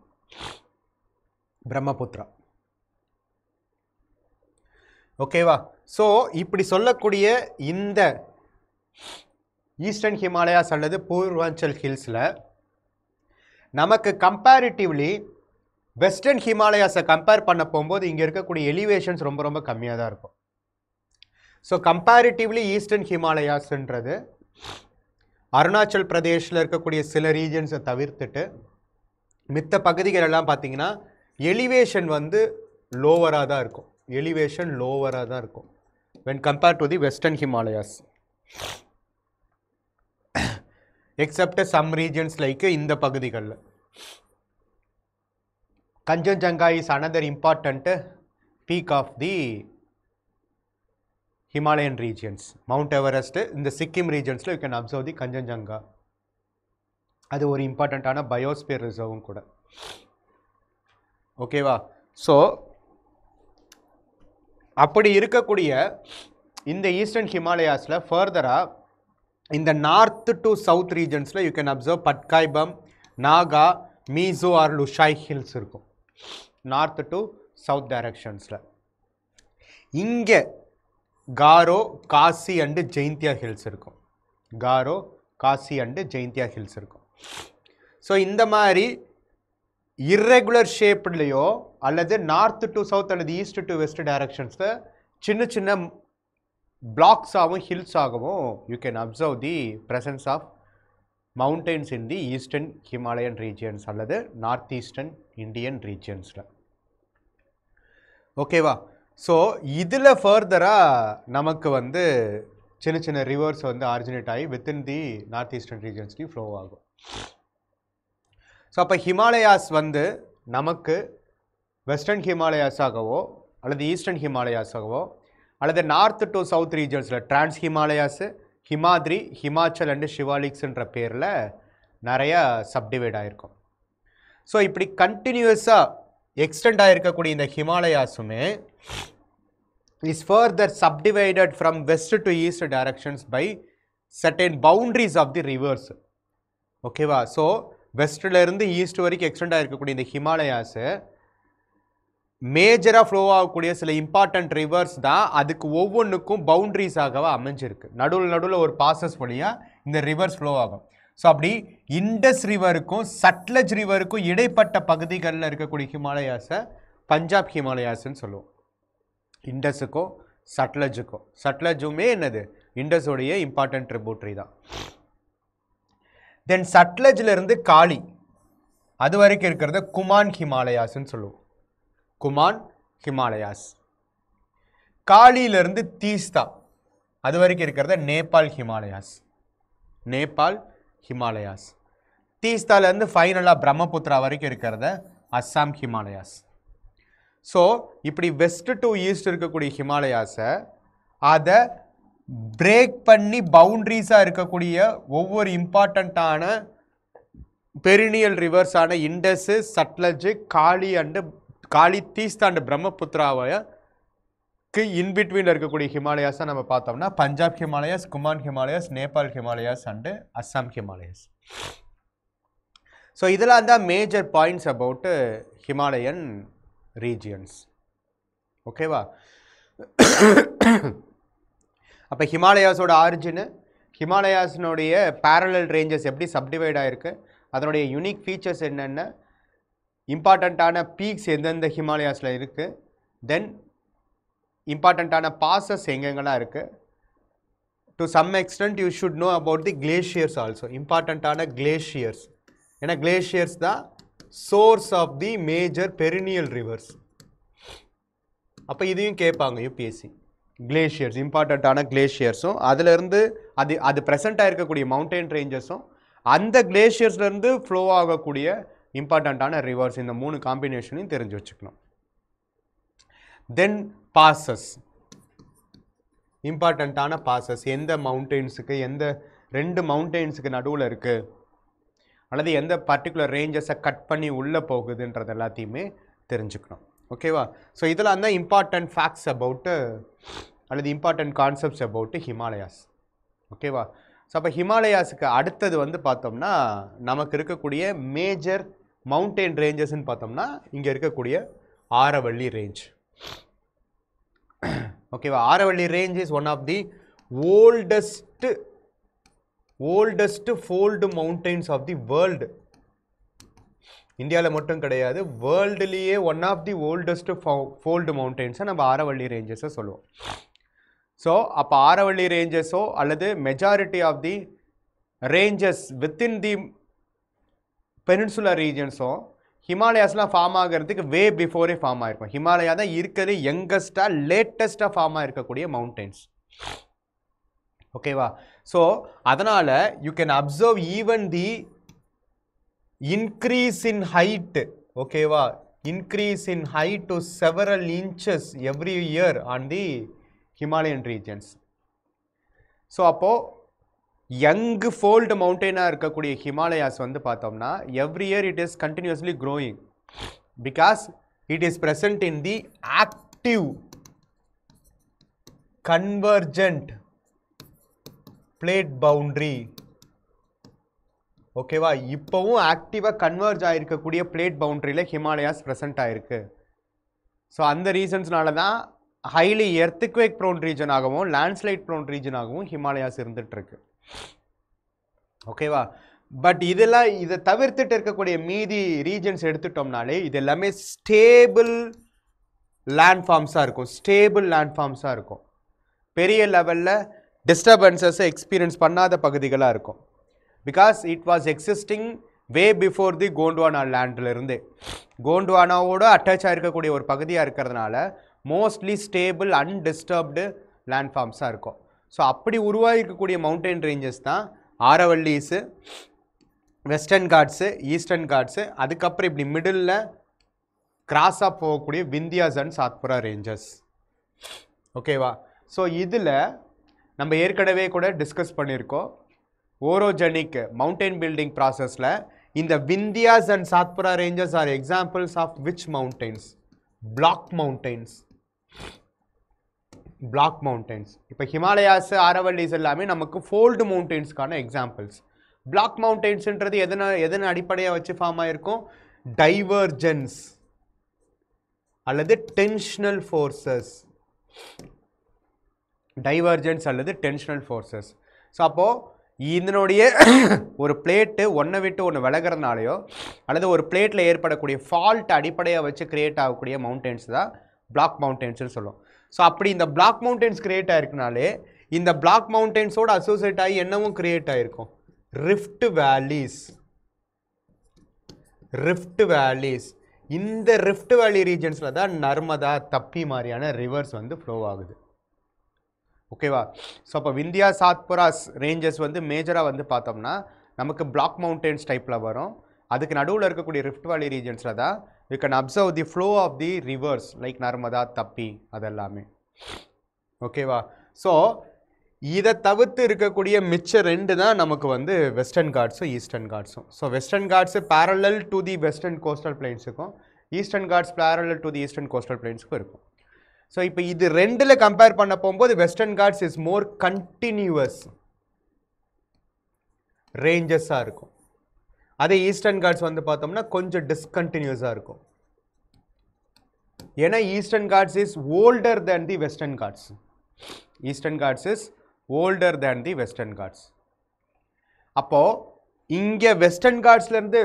பிரம்மபுத்திரா. ஓகேவா? ஸோ இப்படி சொல்லக்கூடிய இந்த ஈஸ்டர்ன் ஹிமாலயாஸ் அல்லது பூர்வாஞ்சல் ஹில்ஸில் நமக்கு கம்பேரிட்டிவ்லி வெஸ்டர்ன் ஹிமாலயாஸை கம்பேர் பண்ண போகும்போது இங்கே இருக்கக்கூடிய எலிவேஷன்ஸ் ரொம்ப ரொம்ப கம்மியாக தான் இருக்கும். ஸோ கம்பேரிட்டிவ்லி ஈஸ்டர்ன் ஹிமாலயாஸ்ன்றது அருணாச்சல் பிரதேஷில் இருக்கக்கூடிய சில ரீஜன்ஸை தவிர்த்துட்டு மித்த பகுதிகள் எல்லாம் பார்த்தீங்கன்னா எலிவேஷன் வந்து லோவராக தான் இருக்கும். எலிவேஷன் லோவராக தான் இருக்கும் when compare to the western Himalayas, except some regions like இந்த பகுதிகளில். Kanchenjunga is another important peak of the Himalayan regions. Mount Everest இந்த சிக்கிம் ரீஜன்ஸில் you can observe the Kanchenjunga. அது ஒரு இம்பார்ட்டண்ட்டான பயோஸ்பியர் ரிசர்வும் கூட. ஓகேவா? ஸோ அப்படி இருக்கக்கூடிய இந்த ஈஸ்டர்ன் ஹிமாலயாஸில் ஃபர்தராக இந்த நார்த் டு சவுத் ரீஜன்ஸில் you can observe Patkai Bum, Naga, Mizo or Lushai hills இருக்கும் நார்த் டு சவுத் டைரக்ஷன்ஸில். இங்கே காரோ, காசி அண்டு ஜெயிந்தியா ஹில்ஸ் இருக்கும். காரோ, காசி அண்டு ஜெயிந்தியா ஹில்ஸ் இருக்கும். ஸோ இந்த மாதிரி இர்ரெகுலர் ஷேப்லேயோ அல்லது நார்த் டு சவுத் அல்லது ஈஸ்ட் டு வெஸ்ட் டைரக்ஷன்ஸில் சின்ன சின்ன பிளாக்ஸாகவும் ஹில்ஸாகவும் you can observe the presence of mountains in the eastern Himalayan regions அல்லது நார்த் ஈஸ்டர்ன் இந்தியன் ரீஜியன்ஸில். ஓகேவா? ஸோ இதில் ஃபர்தராக நமக்கு வந்து சின்ன சின்ன ரிவர்ஸ் வந்து ஆரிஜினேட் ஆகி வித்தின் தி நார்த் ஈஸ்டர்ன் ரீஜன்ஸ்லேயும் ஃப்ளோ ஆகும். ஸோ அப்போ ஹிமாலயாஸ் வந்து நமக்கு வெஸ்டர்ன் ஹிமாலயாஸாகவோ அல்லது ஈஸ்டர்ன் ஹிமாலயாஸாகவோ அல்லது நார்த் டு சவுத் ரீஜன்ஸில் டிரான்ஸ் ஹிமாலயாஸு, ஹிமாத்ரி, ஹிமாச்சல் அண்ட் ஷிவாலிக்ஸ்ன்ற பேரில் நிறையா சப்டிவைட் ஆகிருக்கும். ஸோ இப்படி கண்டினியூஸாக எக்ஸ்டெண்ட் ஆகிருக்கக்கூடிய இந்த ஹிமாலயாஸுமே is further subdivided from west to east directions by certain boundaries of the rivers. ஓகேவா? ஸோ வெஸ்ட்லேருந்து ஈஸ்ட் வரைக்கும் எக்ஸ்டெண்ட் ஆகிருக்கக்கூடிய இந்த ஹிமாலயாஸு மேஜராக ஃப்ளோ ஆகக்கூடிய சில இம்பார்ட்டண்ட் ரிவர்ஸ் தான் அதுக்கு ஒவ்வொன்றுக்கும் பவுண்ட்ரிஸாகவே அமைஞ்சிருக்கு. நடுவில் ஒரு பாசஸ் வழியாக இந்த ரிவர்ஸ் ஃப்ளோ ஆகும். ஸோ அப்படி இண்டஸ் ரிவருக்கும் சட்லஜ் ரிவருக்கும் இடைப்பட்ட பகுதிகளில் இருக்கக்கூடிய ஹிமாலயாஸை பஞ்சாப் ஹிமாலயாஸ்ன்னு சொல்லுவோம். இண்டஸுக்கும் சட்லஜுக்கும். சட்லஜுமே என்னது? இண்டஸோடைய இம்பார்ட்டன்ட் ட்ரிபியூட்டரி தான். தென் சட்லஜ்லேருந்து காளி அது வரைக்கும் இருக்கிறத குமான் ஹிமாலயாஸ்ன்னு சொல்லுவோம். குமான் ஹிமாலயாஸ். காளியிலிருந்து தீஸ்தா அது வரைக்கும் இருக்கிறத நேபாள் ஹிமாலயாஸ். நேபாள் ஹிமாலயாஸ். தீஸ்தாலேருந்து ஃபைனலாக பிரம்மபுத்திரா வரைக்கும் இருக்கிறத அஸ்ஸாம் ஹிமாலயாஸ். ஸோ இப்படி வெஸ்ட் டு ஈஸ்ட் இருக்கக்கூடிய ஹிமாலயாஸை அதை பிரேக் பண்ணி பவுண்ட்ரிஸாக இருக்கக்கூடிய ஒவ்வொரு இம்பார்ட்டண்ட்டான பெரினியல் ரிவர்ஸான இண்டஸு, சட்லஜு, காளி, தீஸ்தா அண்ட் பிரம்மபுத்திராவுக்கு இன்பிட்வீனில் இருக்கக்கூடிய ஹிமாலயாஸை நம்ம பார்த்தோம்னா பஞ்சாப் ஹிமாலயாஸ், குமான் ஹிமாலயாஸ், நேபாள் ஹிமாலயாஸ் அண்டு அஸ்ஸாம் ஹிமாலயாஸ். ஸோ இதெல்லாம் தான் major points about Himalayan regions. ஓகேவா? அப்போ ஹிமாலயாஸோட ஆரிஜினு, ஹிமாலயாஸினுடைய பேரலல் ரேஞ்சஸ் எப்படி சப்டிவைட் ஆகிருக்கு, அதனுடைய யூனிக் ஃபீச்சர்ஸ் என்னென்ன, இம்பார்ட்டண்ட்டான பீக்ஸ் எந்தெந்த ஹிமாலயாஸில் இருக்குது, தென் இம்பார்ட்டண்ட்டான பாசஸ் எங்கெங்கெல்லாம் இருக்குது. To some extent you should know about the glaciers also. இம்பார்ட்டண்ட்டான கிளேஷியர்ஸ், ஏன்னா கிளேஷியர்ஸ் தான் source of the major perennial rivers. அப்போ இதையும் கேட்பாங்க யூபிஎஸ்சி. கிளேஷியர்ஸ், இம்பார்ட்டண்ட்டான கிளேஷியர்ஸும் அதிலிருந்து அது ப்ரெசென்ட் ஆகிருக்கக்கூடிய மவுண்டைன் ரேஞ்சஸும் அந்த கிளேஷியர்ஸ்லேருந்து ஃப்ளோ ஆகக்கூடிய இம்பார்ட்டண்ட்டான ரிவர்ஸ், இந்த 3 காம்பினேஷனையும் தெரிஞ்சு வச்சுக்கணும். தென் பாசஸ், இம்பார்ட்டண்ட்டான பாசஸ் எந்த மவுண்டெயின்ஸுக்கு, எந்த 2 மவுண்டெயின்ஸுக்கு நடுவில் இருக்குது, அல்லது எந்த பர்டிகுலர் ரேஞ்சஸை கட் பண்ணி உள்ளே போகுதுன்றது எல்லாத்தையுமே தெரிஞ்சுக்கணும். ஓகேவா? ஸோ இதெல்லாம் தான் இம்பார்ட்டன்ட் ஃபேக்ட்ஸ் அபவுட்டு அல்லது இம்பார்ட்டன்ட் கான்செப்ட்ஸ் அபவுட்டு ஹிமாலயாஸ். ஓகேவா? ஸோ அப்போ ஹிமாலயாஸுக்கு அடுத்தது வந்து பார்த்தோம்னா நமக்கு இருக்கக்கூடிய மேஜர் மவுண்டெயின் ரேஞ்சஸ்ன்னு பார்த்தோம்னா இங்கே இருக்கக்கூடிய ஆரவள்ளி ரேஞ்ச். ஓகேவா? Aravalli range is one of the oldest fold mountains of the world. இந்தியாவில் மட்டும் கிடையாது, வேர்ல்டுலேயே one of the oldest fold மவுண்டெயின்ஸை நம்ம ஆரவள்ளி ரேஞ்சஸை சொல்லுவோம். ஸோ அப்போ ஆரவள்ளி ரேஞ்சஸோ அல்லது majority of the ranges within the peninsular ரீஜன்ஸோ ஹிமாலயாஸ்லாம் ஃபார்ம் ஆகிறதுக்கு வே பிஃபோரே ஃபார்ம் ஆகிருக்கும். ஹிமாலயா தான் இருக்கிறது யங்கஸ்டாக லேட்டஸ்ட்டாக ஃபார்ம் ஆகிருக்கக்கூடிய மவுண்டெயின்ஸ். ஓகேவா? ஸோ அதனால் you can observe even the increase in height. ஓகேவா? increase in height to several inches every year on the Himalayan regions. So அப்போது யங் ஃபோல்டு மவுண்டெயினாக இருக்கக்கூடிய ஹிமாலயாஸ் வந்து பார்த்தோம்னா every year it is continuously growing because it is present in the active convergent plate boundary. ஓகேவா? இப்போவும் ஆக்டிவாக converge ஆகிருக்கக்கூடிய plate பவுண்ட்ரியில் Himalayas present ஆகிருக்கு. ஸோ அந்த ரீசன்ஸ்னால தான் ஹைலி எர்த்குவேக் ப்ரோன் ரீஜனாகவும் லேண்ட்ஸ்லைட் ப்ரோன் ரீஜனாகவும் ஹிமாலயாஸ் இருந்துகிட்ருக்கு. ஓகேவா? பட் இதை தவிர்த்துட்டு இருக்கக்கூடிய மீதி ரீஜன்ஸ் எடுத்துட்டோம்னாலே இது எல்லாமே ஸ்டேபிள் லேண்ட்ஃபார்ம்ஸாக இருக்கும். பெரிய லெவலில் டிஸ்டர்பன்சஸை எக்ஸ்பீரியன்ஸ் பண்ணாத பகுதிகளாக இருக்கும். Because it was existing way before the Gondwana லேண்ட்லேருந்து. கோண்ட்வானாவோட அட்டாச் ஆகிருக்கக்கூடிய ஒரு பகுதியாக இருக்கிறதுனால மோஸ்ட்லி ஸ்டேபிள் அன்டிஸ்டர்ப்டு லேண்ட்ஃபார்ம்ஸாக இருக்கும். ஸோ அப்படி உருவாகிருக்கக்கூடிய மவுண்டெயின் ரேஞ்சஸ் தான் ஆரவல்லிஸு, வெஸ்டர்ன் காட்ஸு, ஈஸ்டர்ன் காட்ஸு, அதுக்கப்புறம் இப்படி மிடில் கிராஸாக போகக்கூடிய விந்தியாஸ் அண்ட் சாத்புரா ரேஞ்சஸ். ஓகேவா? ஸோ இதில் நம்ம ஏற்கனவே கூட டிஸ்கஸ் பண்ணியிருக்கோம். ஓரோஜெனிக் மவுண்டன் பில்டிங் ப்ராசஸில் இந்த Vindhyas and Satpura ranges are examples of which mountains? Block mountains. Block mountains. இப்போ ஹிமாலயாஸ், ஆரவல்லிஸ் எல்லாமே நமக்கு ஃபோல்டு மவுண்டன்ஸ்க்கான எக்ஸாம்பிள்ஸ். பிளாக் மவுண்டன்ஸ்ன்றது எதனை அடிப்படையாக வச்சு ஃபார்ம் ஆகிருக்கும்? டைவர்ஜென்ஸ் அல்லது டென்ஷனல் ஃபோர்ஸஸ். டைவர்ஜென்ஸ் அல்லது டென்ஷனல் ஃபோர்ஸஸ். ஸோ அப்போது இதனுடைய ஒரு பிளேட்டு ஒன்றை விட்டு ஒன்று விலகிறதுனாலையோ அல்லது ஒரு பிளேட்டில் ஏற்படக்கூடிய ஃபால்ட் அடிப்படையாக வச்சு கிரியேட் ஆகக்கூடிய மவுண்டன்ஸ் தான் பிளாக் மவுண்டன்ஸ்னு சொல்லுவோம். ஸோ அப்படி இந்த பிளாக் மவுண்டன்ஸ் கிரியேட் ஆகிருக்குனாலே இந்த பிளாக் மவுண்டன்ஸோடு அசோசியேட் ஆகி என்னவும் கிரியேட் ஆகிருக்கும்? ரிஃப்ட் வேலிஸ். ரிஃப்ட் வேலிஸ். இந்த ரிஃப்ட் வேலி ரீஜன்ஸில் தான் நர்மதா, தப்பி மாதிரியான ரிவர்ஸ் வந்து ஃப்ளோ ஆகுது. ஓகேவா? ஸோ அப்போ விந்தியா சாத்புராஸ் ரேஞ்சஸ் வந்து மேஜராக வந்து பார்த்தோம்னா நமக்கு பிளாக் மவுண்டன்ஸ் டைப்பில் வரும். அதுக்கு நடுவில் இருக்கக்கூடிய ரிஃப்ட் வேலி ரீஜன்ஸில் தான் you can observe the flow of the rivers like Narmada, Tapi அதெல்லாமே. ஓகேவா? ஸோ இதை தவிர்த்து இருக்கக்கூடிய மிச்ச ரெண்டு தான் நமக்கு வந்து வெஸ்டர்ன் காட்ஸும் ஈஸ்டர்ன் காட்ஸும். So Western Ghats parallel to the western coastal பிளைன்ஸுக்கும், Eastern Ghats parallel to the eastern coastal பிளைன்ஸுக்கும் இருக்கும். ஸோ இப்போ இது ரெண்டில் கம்பேர் பண்ண போகும்போது Western Ghats is more continuous ரேஞ்சஸாக இருக்கும். அதே ஈஸ்டர்ன் காட்ஸ் வந்து பார்த்தோம்னா கொஞ்சம் டிஸ்கண்டினியூஸாக இருக்கும். ஏன்னா eastern Ghats is older than the western Ghats. Eastern Ghats is older than the western Ghats. அப்போது இங்கே வெஸ்டர்ன் காட்ஸ்லேருந்து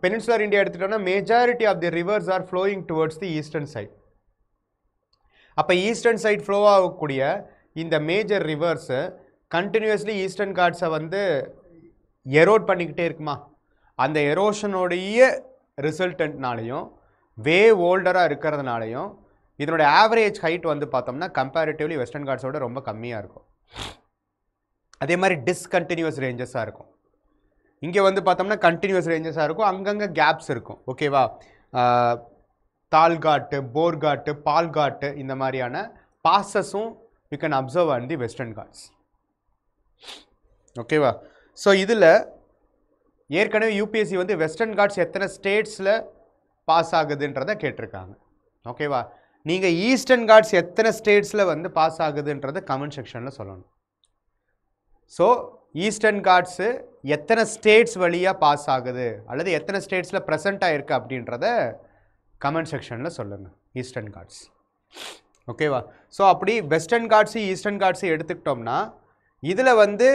பெனின்சுலர் இந்தியா எடுத்துட்டோம்னா majority of the rivers are flowing towards the eastern side. அப்போ ஈஸ்டர்ன் சைட் ஃப்ளோ ஆகக்கூடிய இந்த மேஜர் ரிவர்ஸு கண்டினியூஸ்லி ஈஸ்டர்ன் காட்ஸை வந்து erode பண்ணிக்கிட்டே இருக்குமா? அந்த எரோஷனுடைய ரிசல்டன்ட்னாலையும் வே ஓல்டராக இருக்கிறதுனாலையும் இதனுடைய ஆவரேஜ் ஹைட் வந்து பார்த்தோம்னா கம்பேரிட்டிவ்லி வெஸ்டர்ன் காட்ஸோட ரொம்ப கம்மியாக இருக்கும். அதே மாதிரி டிஸ்கண்டினியூஸ் ரேஞ்சஸாக இருக்கும். இங்கே வந்து பார்த்தோம்னா கண்டினியூஸ் ரேஞ்சஸாக இருக்கும், அங்கங்கே கேப்ஸ் இருக்கும். ஓகேவா? தால்காட்டு, போர்காட்டு, பால்காட்டு இந்த மாதிரியான பாசஸும் you can observe on the western Ghats. ஓகேவா? ஸோ இதில் ஏற்கனவே யூபிஎஸ்சி வந்து வெஸ்டர்ன் காட்ஸ் எத்தனை ஸ்டேட்ஸில் பாஸ் ஆகுதுன்றதை கேட்டிருக்காங்க. ஓகேவா? நீங்கள் ஈஸ்டர்ன் காட்ஸ் எத்தனை ஸ்டேட்ஸில் வந்து பாஸ் ஆகுதுன்றதை கமெண்ட் செக்ஷனில் சொல்லணும். ஸோ ஈஸ்டர்ன் காட்ஸு எத்தனை ஸ்டேட்ஸ் வழியாக பாஸ் ஆகுது அல்லது எத்தனை ஸ்டேட்ஸில் ப்ரெசண்ட்டாக இருக்குது அப்படின்றத கமெண்ட் செக்ஷனில் சொல்லுங்கள். ஈஸ்டர்ன் காட்ஸ். ஓகேவா? ஸோ அப்படி வெஸ்டர்ன் காட்ஸு ஈஸ்டர்ன் காட்ஸு எடுத்துக்கிட்டோம்னா இதில் வந்து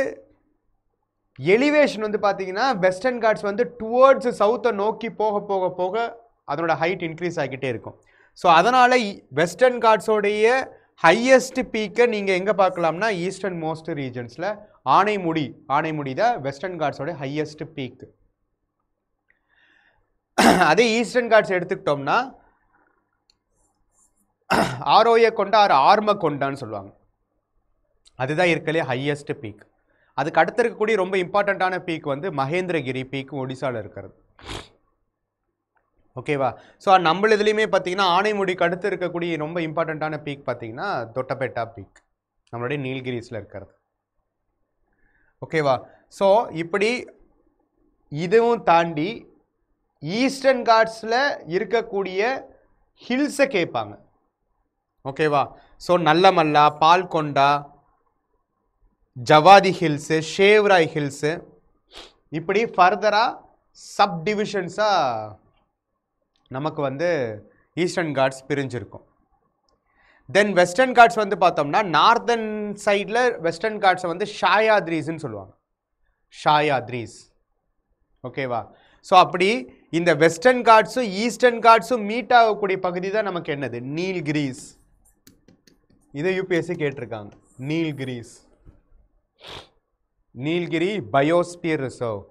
எலிவேஷன் வந்து பார்த்தீங்கன்னா வெஸ்டர்ன் காட்ஸ் வந்து டுவர்ட்ஸ் சவுத்தை நோக்கி போக போக போக அதனோட ஹைட் இன்க்ரீஸ் ஆகிக்கிட்டே இருக்கும். ஸோ அதனால் வெஸ்டர்ன் காட்ஸோடைய ஹையஸ்ட் பீக்கை நீங்கள் எங்கே பார்க்கலாம்னா ஈஸ்டர்ன் மோஸ்ட் ரீஜன்ஸில் ஆனைமுடி தான் வெஸ்டர்ன் காட்ஸோடைய ஹையஸ்ட் பீக்கு. அதே ஈஸ்டர்ன் காட்ஸ் எடுத்துக்கிட்டோம்னா ஆரோய கொண்டா ஆர்ம கொண்டான்னு சொல்லுவாங்க. அதுதான் இருக்கலே ஹையஸ்ட் பீக். அதுக்கு அடுத்து இருக்கக்கூடிய ரொம்ப இம்பார்ட்டண்ட்டான பீக் வந்து மகேந்திரகிரி பீக் ஒடிசாவில் இருக்கிறது. ஓகேவா? ஸோ நம்ம இதுலேயுமே பார்த்தீங்கன்னா ஆனைமுடிக்கு அடுத்து இருக்கக்கூடிய ரொம்ப இம்பார்ட்டண்ட்டான பீக் பார்த்தீங்கன்னா தொட்டபெட்டா பீக் நம்மளுடைய நீல்கிரிஸில் இருக்கிறது. ஓகேவா? ஸோ இப்படி இதுவும் தாண்டி ஈஸ்டர்ன் காட்ஸில் இருக்கக்கூடிய ஹில்ஸை கேட்பாங்க. ஓகேவா? So Nallamalla, Palkonda, Javadi hills, Shevaroy hills, இப்படி ஃபர்தராக சப் டிவிஷன்ஸாக நமக்கு வந்து ஈஸ்டர்ன் காட்ஸ் பிரிஞ்சிருக்கும். தென் வெஸ்டர்ன் காட்ஸ் வந்து பார்த்தோம்னா நார்தர்ன் சைடில் வெஸ்டர்ன் காட்ஸை வந்து ஷாயாத்ரீஸ்ன்னு சொல்லுவாங்க. ஷாயாத்ரீஸ். ஓகேவா? ஸோ அப்படி இந்த வெஸ்டர்ன் காட்ஸும் ஈஸ்டர்ன் காட்ஸும் மீட் ஆகக்கூடிய பகுதி தான் நமக்கு என்னது? நீல்கிரிஸ். இதை யூபிஎஸ்சி கேட்டிருக்காங்க. நீல்கிரிஸ். நீல்கிரி பயோஸ்பியர் ரிசர்வ்,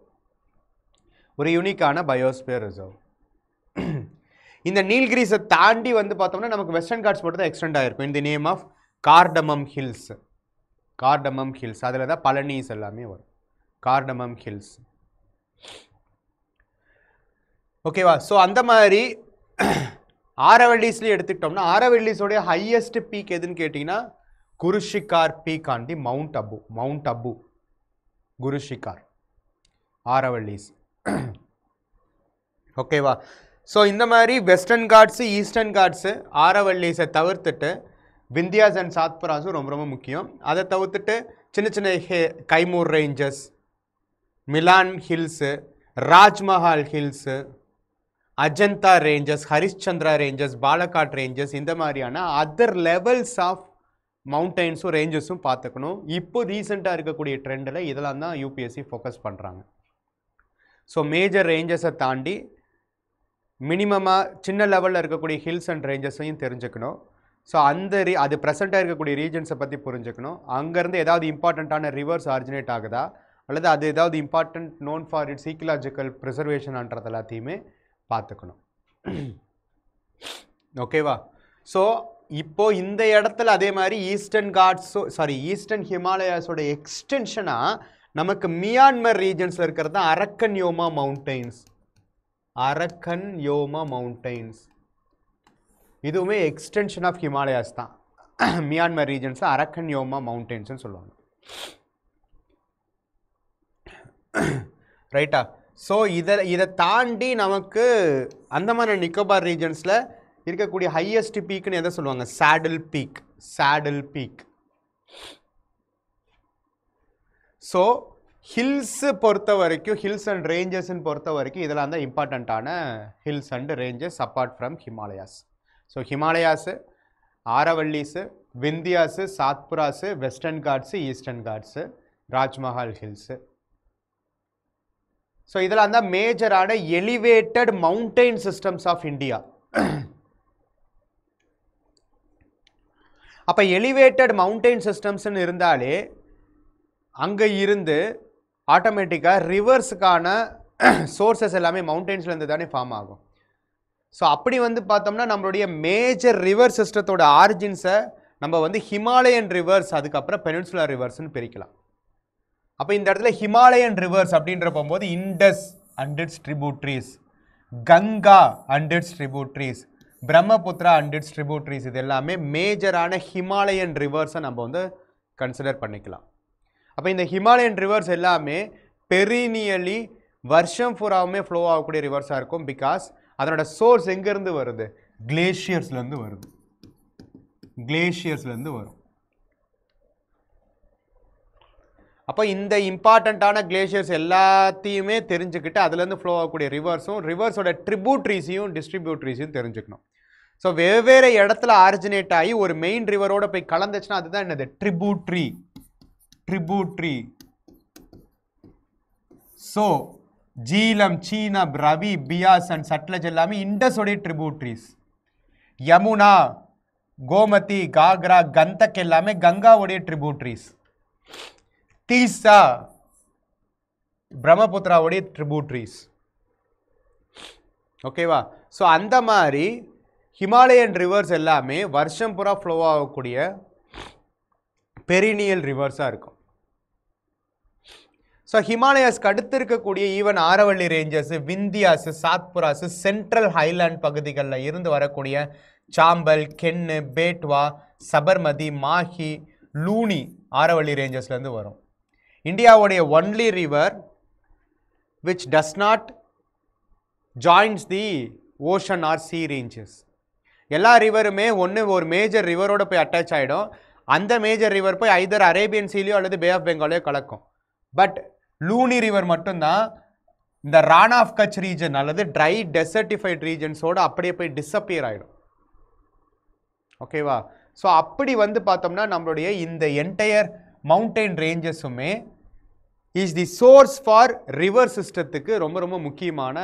ஒரு யூனிக்கான பயோஸ்பியர் ரிசர்வ். இந்த நீல்கிரிஸை தாண்டி வந்து பார்த்தோம்னா நமக்கு வெஸ்டர்ன் காட்ஸ் மட்டும் தான் எக்ஸ்டெண்ட் ஆகிருக்கும். இந்த name of cardamom hills. Cardamom hills அதில் தான் பழனிஸ் எல்லாமே வரும். Cardamom hills. ஓகேவா? ஸோ அந்த மாதிரி ஆரவல்லிஸ்லேயே எடுத்துக்கிட்டோம்னா ஆரவல்லிஸோடைய ஹையஸ்ட் பீக் எதுன்னு கேட்டிங்கன்னா Guru Shikhar peak on the Mount Abu. Guru Shikhar. Aravallis. ஓகேவா? ஸோ இந்த மாதிரி வெஸ்டர்ன் காட்ஸு ஈஸ்டர்ன் காட்ஸு ஆரவல்லிஸை தவிர்த்துட்டு விந்தியாஸ் அண்ட் சாத்புராஸும் ரொம்ப ரொம்ப முக்கியம். அதை தவிர்த்துட்டு சின்ன சின்ன கைமூர் ரேஞ்சஸ், மிலான் hills, Rajmahal hills, Ajanta ranges, Harishchandra ranges, Balaghat ranges, இந்த மாதிரியான அதர் லெவல்ஸ் ஆஃப் மவுண்டெயின்ஸும் ரேஞ்சஸும் பார்த்துக்கணும். இப்போ ரீசெண்டாக இருக்கக்கூடிய ட்ரெண்டில் இதெல்லாம் தான் யூபிஎஸ்சி ஃபோக்கஸ் பண்ணுறாங்க. ஸோ மேஜர் ரேஞ்சஸை தாண்டி மினிமமாக சின்ன லெவலில் இருக்கக்கூடிய ஹில்ஸ் அண்ட் ரேஞ்சஸையும் தெரிஞ்சுக்கணும். ஸோ அது ப்ரெசென்ட்டாக இருக்கக்கூடிய ரீஜன்ஸை பற்றி புரிஞ்சுக்கணும். அங்கேருந்து ஏதாவது இம்பார்ட்டண்ட்டான ரிவர்ஸ் ஆரிஜினேட் ஆகுதா, அல்லது அது ஏதாவது important known for its ecological ப்ரிசர்வேஷன்ன்றது எல்லாத்தையுமே பார்த்துக்கணும். ஓகேவா? ஸோ இப்போது இந்த இடத்துல அதே மாதிரி ஈஸ்டர்ன் ஹிமாலயாஸோட எக்ஸ்டென்ஷனாக நமக்கு மியான்மர் ரீஜன்ஸில் இருக்கிறது தான் அரக்கன்யோமா மவுண்டெயின்ஸ். இதுவுமே எக்ஸ்டென்ஷன் ஆஃப் ஹிமாலயாஸ் தான். மியான்மர் ரீஜன்ஸில் அரக்கன்யோமா மவுண்டெயின்ஸ்னு சொல்லுவாங்க. ரைட்டா? ஸோ இதை தாண்டி நமக்கு அந்தமான் அண்ட் நிக்கோபார் ரீஜன்ஸில் இருக்கக்கூடிய ஹையஸ்ட் பீக்குன்னு எதை சொல்லுவாங்க? Saddle peak. ஸோ ஹில்ஸு பொறுத்த வரைக்கும், ஹில்ஸ் அண்ட் ரேஞ்சஸ்ன்னு பொறுத்த வரைக்கும் இதெல்லாம் தான் இம்பார்ட்டண்ட்டான hills and ranges apart from Himalayas. So Himalayas, Aravallis, Vindhyas, Satpuras, western Ghats, eastern Ghats, Rajmahal hills. So இதெல்லாம் தான் மேஜரான elevated mountain systems of India. அப்போ எலிவேட்டட் மவுண்டெயின் சிஸ்டம்ஸ்ன்னு இருந்தாலே அங்கே இருந்து ஆட்டோமேட்டிக்காக ரிவர்ஸுக்கான சோர்சஸ் எல்லாமே மவுண்டெயின்ஸ்லேருந்து தானே ஃபார்ம் ஆகும். ஸோ அப்படி பார்த்தோம்னா நம்மளுடைய மேஜர் ரிவர் சிஸ்டத்தோட ஆரிஜின்ஸை நம்ம ஹிமாலயன் ரிவர்ஸ், அதுக்கப்புறம் பெனின்சுலர் ரிவர்ஸ்ன்னு பிரிக்கலாம். அப்போ இந்த இடத்துல ஹிமாலயன் ரிவர்ஸ் அப்படின்ற போகும்போது Indus and its tributaries, Ganga and its tributaries, Brahmaputra and its tributaries, இது எல்லாமே மேஜரான ஹிமாலயன் ரிவர்ஸை நம்ம கன்சிடர் பண்ணிக்கலாம். அப்போ இந்த ஹிமாலயன் ரிவர்ஸ் எல்லாமே பெரினியலி வருஷம் பூராவுமே ஃப்ளோ ஆகக்கூடிய ரிவர்ஸாக இருக்கும். பிகாஸ் அதனோட சோர்ஸ் எங்கேருந்து வருது? கிளேஷியர்ஸ்லேருந்து வரும். அப்போ இந்த இம்பார்ட்டண்ட்டான கிளேஷியர்ஸ் எல்லாத்தையுமே தெரிஞ்சுக்கிட்டு அதுலேருந்து ஃப்ளோ ஆகக்கூடிய ரிவர்ஸோட ட்ரிபியூட்ரிஸையும் டிஸ்ட்ரிபியூட்ரிஸையும் தெரிஞ்சுக்கணும். ஸோ வெவ்வேறு இடத்துல ஆரிஜினேட் ஆகி ஒரு மெயின் ரிவரோட போய் கலந்துச்சுன்னா அதுதான் என்னது? ட்ரிபியூட்ரி. ஸோ ஜீலம், சீனப், ரவி, பியாஸ் அண்ட் சட்லஜ் எல்லாமே இண்டஸோடைய ட்ரிபியூட்ரிஸ். யமுனா, கோமதி, காக்ரா, கந்தக் எல்லாமே கங்காவுடைய ட்ரிபியூட்ரிஸ். தீசா, பிரம்மபுத்திராவுடைய ட்ரிபியூட்ரிஸ். ஓகேவா? ஸோ அந்த மாதிரி ஹிமாலயன் ரிவர்ஸ் எல்லாமே வருஷம் பூரா ஃப்ளோ ஆகக்கூடிய பெரினியல் ரிவர்ஸாக இருக்கும். ஸோ ஹிமாலயாஸ்க்கு அடுத்து இருக்கக்கூடிய even Aravalli ranges, Vindhyas, Satpuras, central highland பகுதிகளில் இருந்து வரக்கூடிய சாம்பல், கென்னு, பேட்வா, சபர்மதி, மாஹி, லூனி ஆரவல்லி ரேஞ்சஸ்லேருந்து வரும். இந்தியாவுடைய only river which does not joins the ocean or sea ranges. எல்லா ரிவருமே ஒரு மேஜர் ரிவரோட போய் அட்டாச் ஆகிடும். அந்த மேஜர் ரிவர் போய் ஐதர் அரேபியன் சீலையோ அல்லது பே ஆஃப் பெங்காலையோ கலக்கும். பட் லூனி ரிவர் மட்டும்தான் இந்த ரான் ஆஃப் கட்ச் ரீஜன் அல்லது ட்ரை டெசர்டிஃபைட் ரீஜன்ஸோடு அப்படியே போய் டிஸப்பியர் ஆகிடும். ஓகேவா? ஸோ அப்படி பார்த்தோம்னா நம்மளுடைய இந்த என்டையர் மவுண்டெயின் ரேஞ்சஸுமே is the source for river சிஸ்டத்துக்கு ரொம்ப ரொம்ப முக்கியமான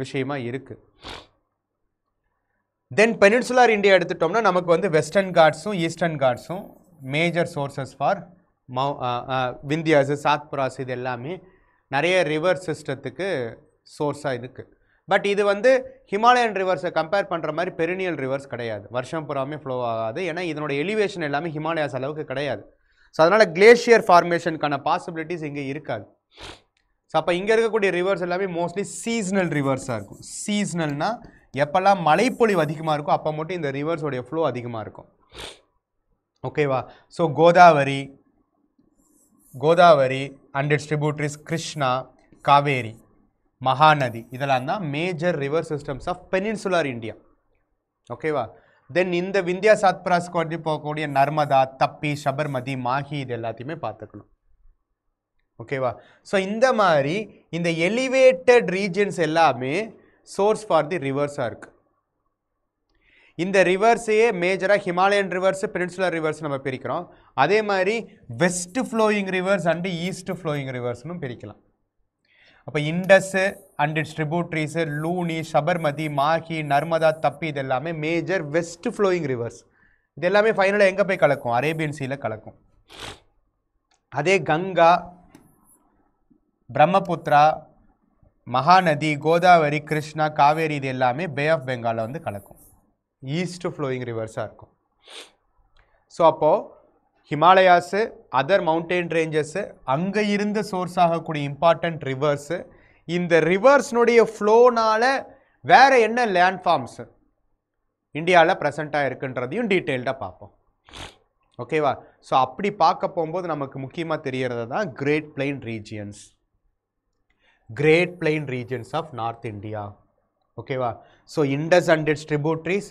விஷயமா இருக்குது. தென் பெனின்சுலர் இந்தியா எடுத்துட்டோம்னா நமக்கு வெஸ்டர்ன் காட்ஸும் ஈஸ்டர்ன் காட்ஸும் major sources for Vindhyas, Satpuras, இது எல்லாமே நிறைய ரிவர் சிஸ்டத்துக்கு சோர்ஸாக இருக்குது. பட் இது ஹிமாலயன் ரிவர்ஸை கம்பேர் பண்ணுற மாதிரி பெரினியல் ரிவர்ஸ் கிடையாது. வருஷம் பூராமே ஃப்ளோ ஆகாது. ஏன்னா இதனோட எலிவேஷன் எல்லாமே ஹிமாலயாஸ் அளவுக்கு கிடையாது. ஸோ அதனால் கிளேஷியர் ஃபார்மேஷனுக்கான பாசிபிலிட்டிஸ் இங்கே இருக்காது. ஸோ அப்போ இங்கே இருக்கக்கூடிய ரிவர்ஸ் எல்லாமே மோஸ்ட்லி சீசனல் ரிவர்ஸாக இருக்கும். சீசனல்னால் எப்போல்லாம் மழைப்பொழிவு அதிகமாக இருக்கும் அப்போ மட்டும் இந்த ரிவர்ஸோடைய ஃப்ளோ அதிகமாக இருக்கும். ஓகேவா? So Godavari and its tributaries Krishna, Kaveri, Mahanadi இதெல்லாம் தான் major river systems of peninsular India. ஓகேவா? தென் இந்த விந்தியா சாத்பராஸ் கொண்டு போகக்கூடிய நர்மதா, தப்பி, சபர்மதி, மாஹி இது எல்லாத்தையுமே பார்த்துக்கணும். ஓகேவா? ஸோ இந்த மாதிரி இந்த எலிவேட்டட் ரீஜன்ஸ் எல்லாமே சோர்ஸ் ஃபார் தி ரிவர்ஸாக இருக்குது. இந்த ரிவர்ஸையே மேஜராக ஹிமாலயன் ரிவர்ஸ், பெனின்சுலர் ரிவர்ஸ் நம்ம பிரிக்கிறோம். அதே மாதிரி west flowing rivers and east flowing ரிவர்ஸ்னு பிரிக்கலாம். அப்போ Indus and its tributaries, Luni, Sabarmati, Mahi, Narmada, Tapi இது எல்லாமே மேஜர் வெஸ்ட் ஃப்ளோயிங் ரிவர்ஸ். இது எல்லாமே ஃபைனலாக எங்கே போய் கலக்கும்? அரேபியன் சீல கலக்கும். அதே கங்கா, பிரம்மபுத்திரா, மகாநதி, கோதாவரி, கிருஷ்ணா, காவேரி இது எல்லாமே பே ஆஃப் பெங்காலில் வந்து கலக்கும். ஈஸ்ட் ஃப்ளோயிங் ரிவர்ஸாக இருக்கும். ஸோ அப்போது ஹிமாலயாஸு, அதர் மவுண்டெயின் ரேஞ்சஸ்ஸு, அங்கே இருந்து சோர்ஸ் ஆகக்கூடிய இம்பார்ட்டண்ட் ரிவர்ஸு, இந்த ரிவர்ஸ்னுடைய ஃப்ளோனால் வேறு என்ன லேண்ட்ஃபார்ம்ஸு இந்தியாவில் ப்ரெசண்ட்டாக இருக்குன்றதையும் டீட்டெயில்டாக பார்ப்போம். ஓகேவா? ஸோ அப்படி பார்க்க போகும்போது நமக்கு முக்கியமாக தெரியறது தான் great plain regions, great plain regions of north India. ஓகேவா? So Indus and its tributaries,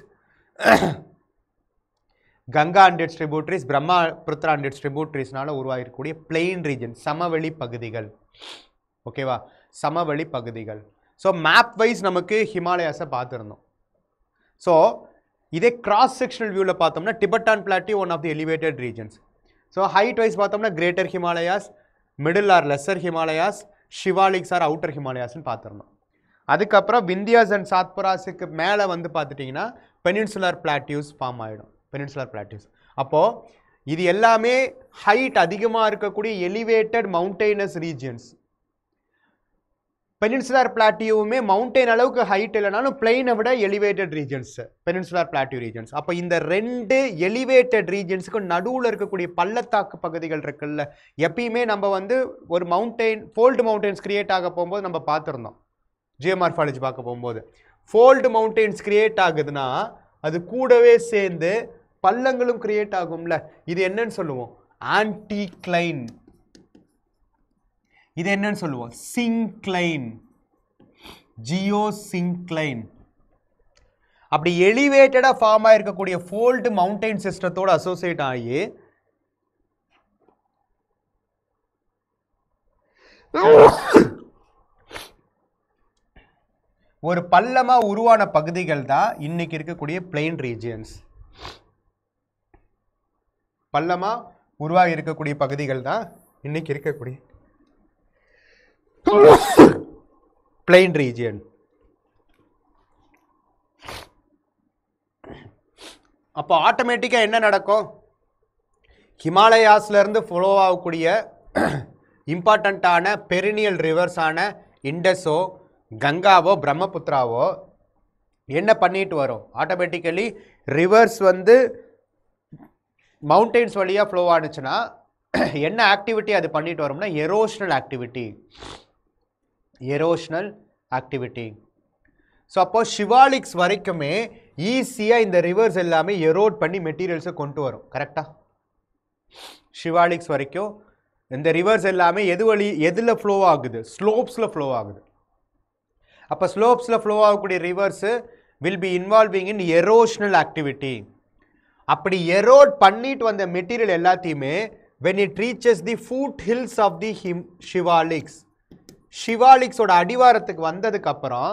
Ganga and its tributaries, Brahmaputra and its ட்ரிபியூட்ரிஸ்னால உருவாகிருக்கக்கூடிய பிளெயின் ரீஜன், சமவெளி பகுதிகள். ஓகேவா? சமவெளி பகுதிகள். ஸோ மேப் வைஸ் நமக்கு ஹிமாலயாஸை பார்த்துருந்தோம். ஸோ இதே கிராஸ் செக்ஷனல் வியூவில் பார்த்தோம்னா Tibetan plateau one of the elevated regions. So height wise பார்த்தோம்னா greater Himalayas, middle or lesser Himalayas, Shiwaliks or outer ஹிமாலயாஸ்ன்னு பார்த்துருந்தோம். அதுக்கப்புறம் விந்தியாஸ் அண்ட் சாத்புராஸுக்கு மேலே வந்து பார்த்துட்டிங்கன்னா பெனின்சுலர் பிளாட்டியூஸ் ஃபார்ம் ஆகிடும். பெனின்சுலர் பிளாட்டியூஸ் அப்போது இது எல்லாமே ஹைட் அதிகமாக இருக்கக்கூடிய எலிவேட்டட் மவுண்டெய்னஸ் ரீஜியன்ஸ். பெனின்சுலர் பிளாட்டியூவுமே மவுண்டெயின் அளவுக்கு ஹைட் இல்லைனாலும் பிளெயினை விட elevated regions peninsular plateau regions. அப்போ இந்த ரெண்டு எலிவேட்டட் ரீஜன்ஸுக்கு நடுவில் இருக்கக்கூடிய பள்ளத்தாக்கு பகுதிகள் இருக்குல்ல, எப்பயுமே நம்ம வந்து ஒரு மவுண்டெயின் ஃபோல்டு மவுண்டெயின்ஸ் கிரியேட் ஆக போகும்போது நம்ம பார்த்துருந்தோம். ஜியோமார்ஃபாலஜி பார்க்க போகும்போது ஃபோல்டு மவுண்டெயின்ஸ் கிரியேட் ஆகுதுன்னா அது கூடவே சேர்ந்து பள்ளங்களும் கிரியேட் ஆகும்ல. இது என்னன்னு சொல்லுவோம்? ஆன்டிக்ளைன். இது என்னன்னு சொல்லுவோம்? சிங்க்ளைன், ஜியோசிங்க்ளைன். அப்படி எலிவேட்டடா ஃபார்ம் ஆயிருக்கக்கூடிய ஃபோல்டு மவுண்டெயின் சிஸ்டத்தோட அசோசியேட் ஆகி ஒரு பள்ளமா உருவான பகுதிகள் தான் இன்னைக்கு இருக்கக்கூடிய பிளெயின் ரீஜியன்ஸ். பள்ளமா உருவாகி இருக்கக்கூடிய பகுதிகள் தான் இன்னைக்கு இருக்கக்கூடிய பிளெயின் ரீஜியன். அப்போ ஆட்டோமேட்டிக்கா என்ன நடக்கும்? ஹிமாலயாஸ்ல இருந்து ஃப்ளோ ஆகக்கூடிய இம்பார்ட்டண்ட்டான பெரினியல் ரிவர்ஸான இண்டஸோ, கங்காவோ, பிரம்மபுத்திராவோ என்ன பண்ணிட்டு வரும்? ஆட்டோமேட்டிக்கலி ரிவர்ஸ் வந்து மவுண்டெயின்ஸ் வழியாக ஃப்ளோ ஆனிச்சுன்னா என்ன ஆக்டிவிட்டி அது பண்ணிட்டு வரும்னா erosional activity. Erosional activity. So அப்போ ஷிவாலிக்ஸ் வரைக்குமே ஈஸியாக இந்த ரிவர்ஸ் எல்லாமே எரோட் பண்ணி மெட்டீரியல்ஸை கொண்டு வரும். கரெக்டாக? ஷிவாலிக்ஸ் வரைக்கும் இந்த ரிவர்ஸ் எல்லாமே எதில் ஃப்ளோ ஆகுது? ஸ்லோப்ஸில் ஃப்ளோ ஆகுது. அப்போ ஸ்லோப்ஸில் ஃப்ளோ ஆகக்கூடிய reverse will be involving in erosional activity. அப்படி எரோட் பண்ணிட்டு வந்த மெட்டீரியல் எல்லாத்தையுமே when it reaches the foot hills of the Shivaliks, ஷிவாலிக்ஸோட அடிவாரத்துக்கு வந்ததுக்கு அப்புறம்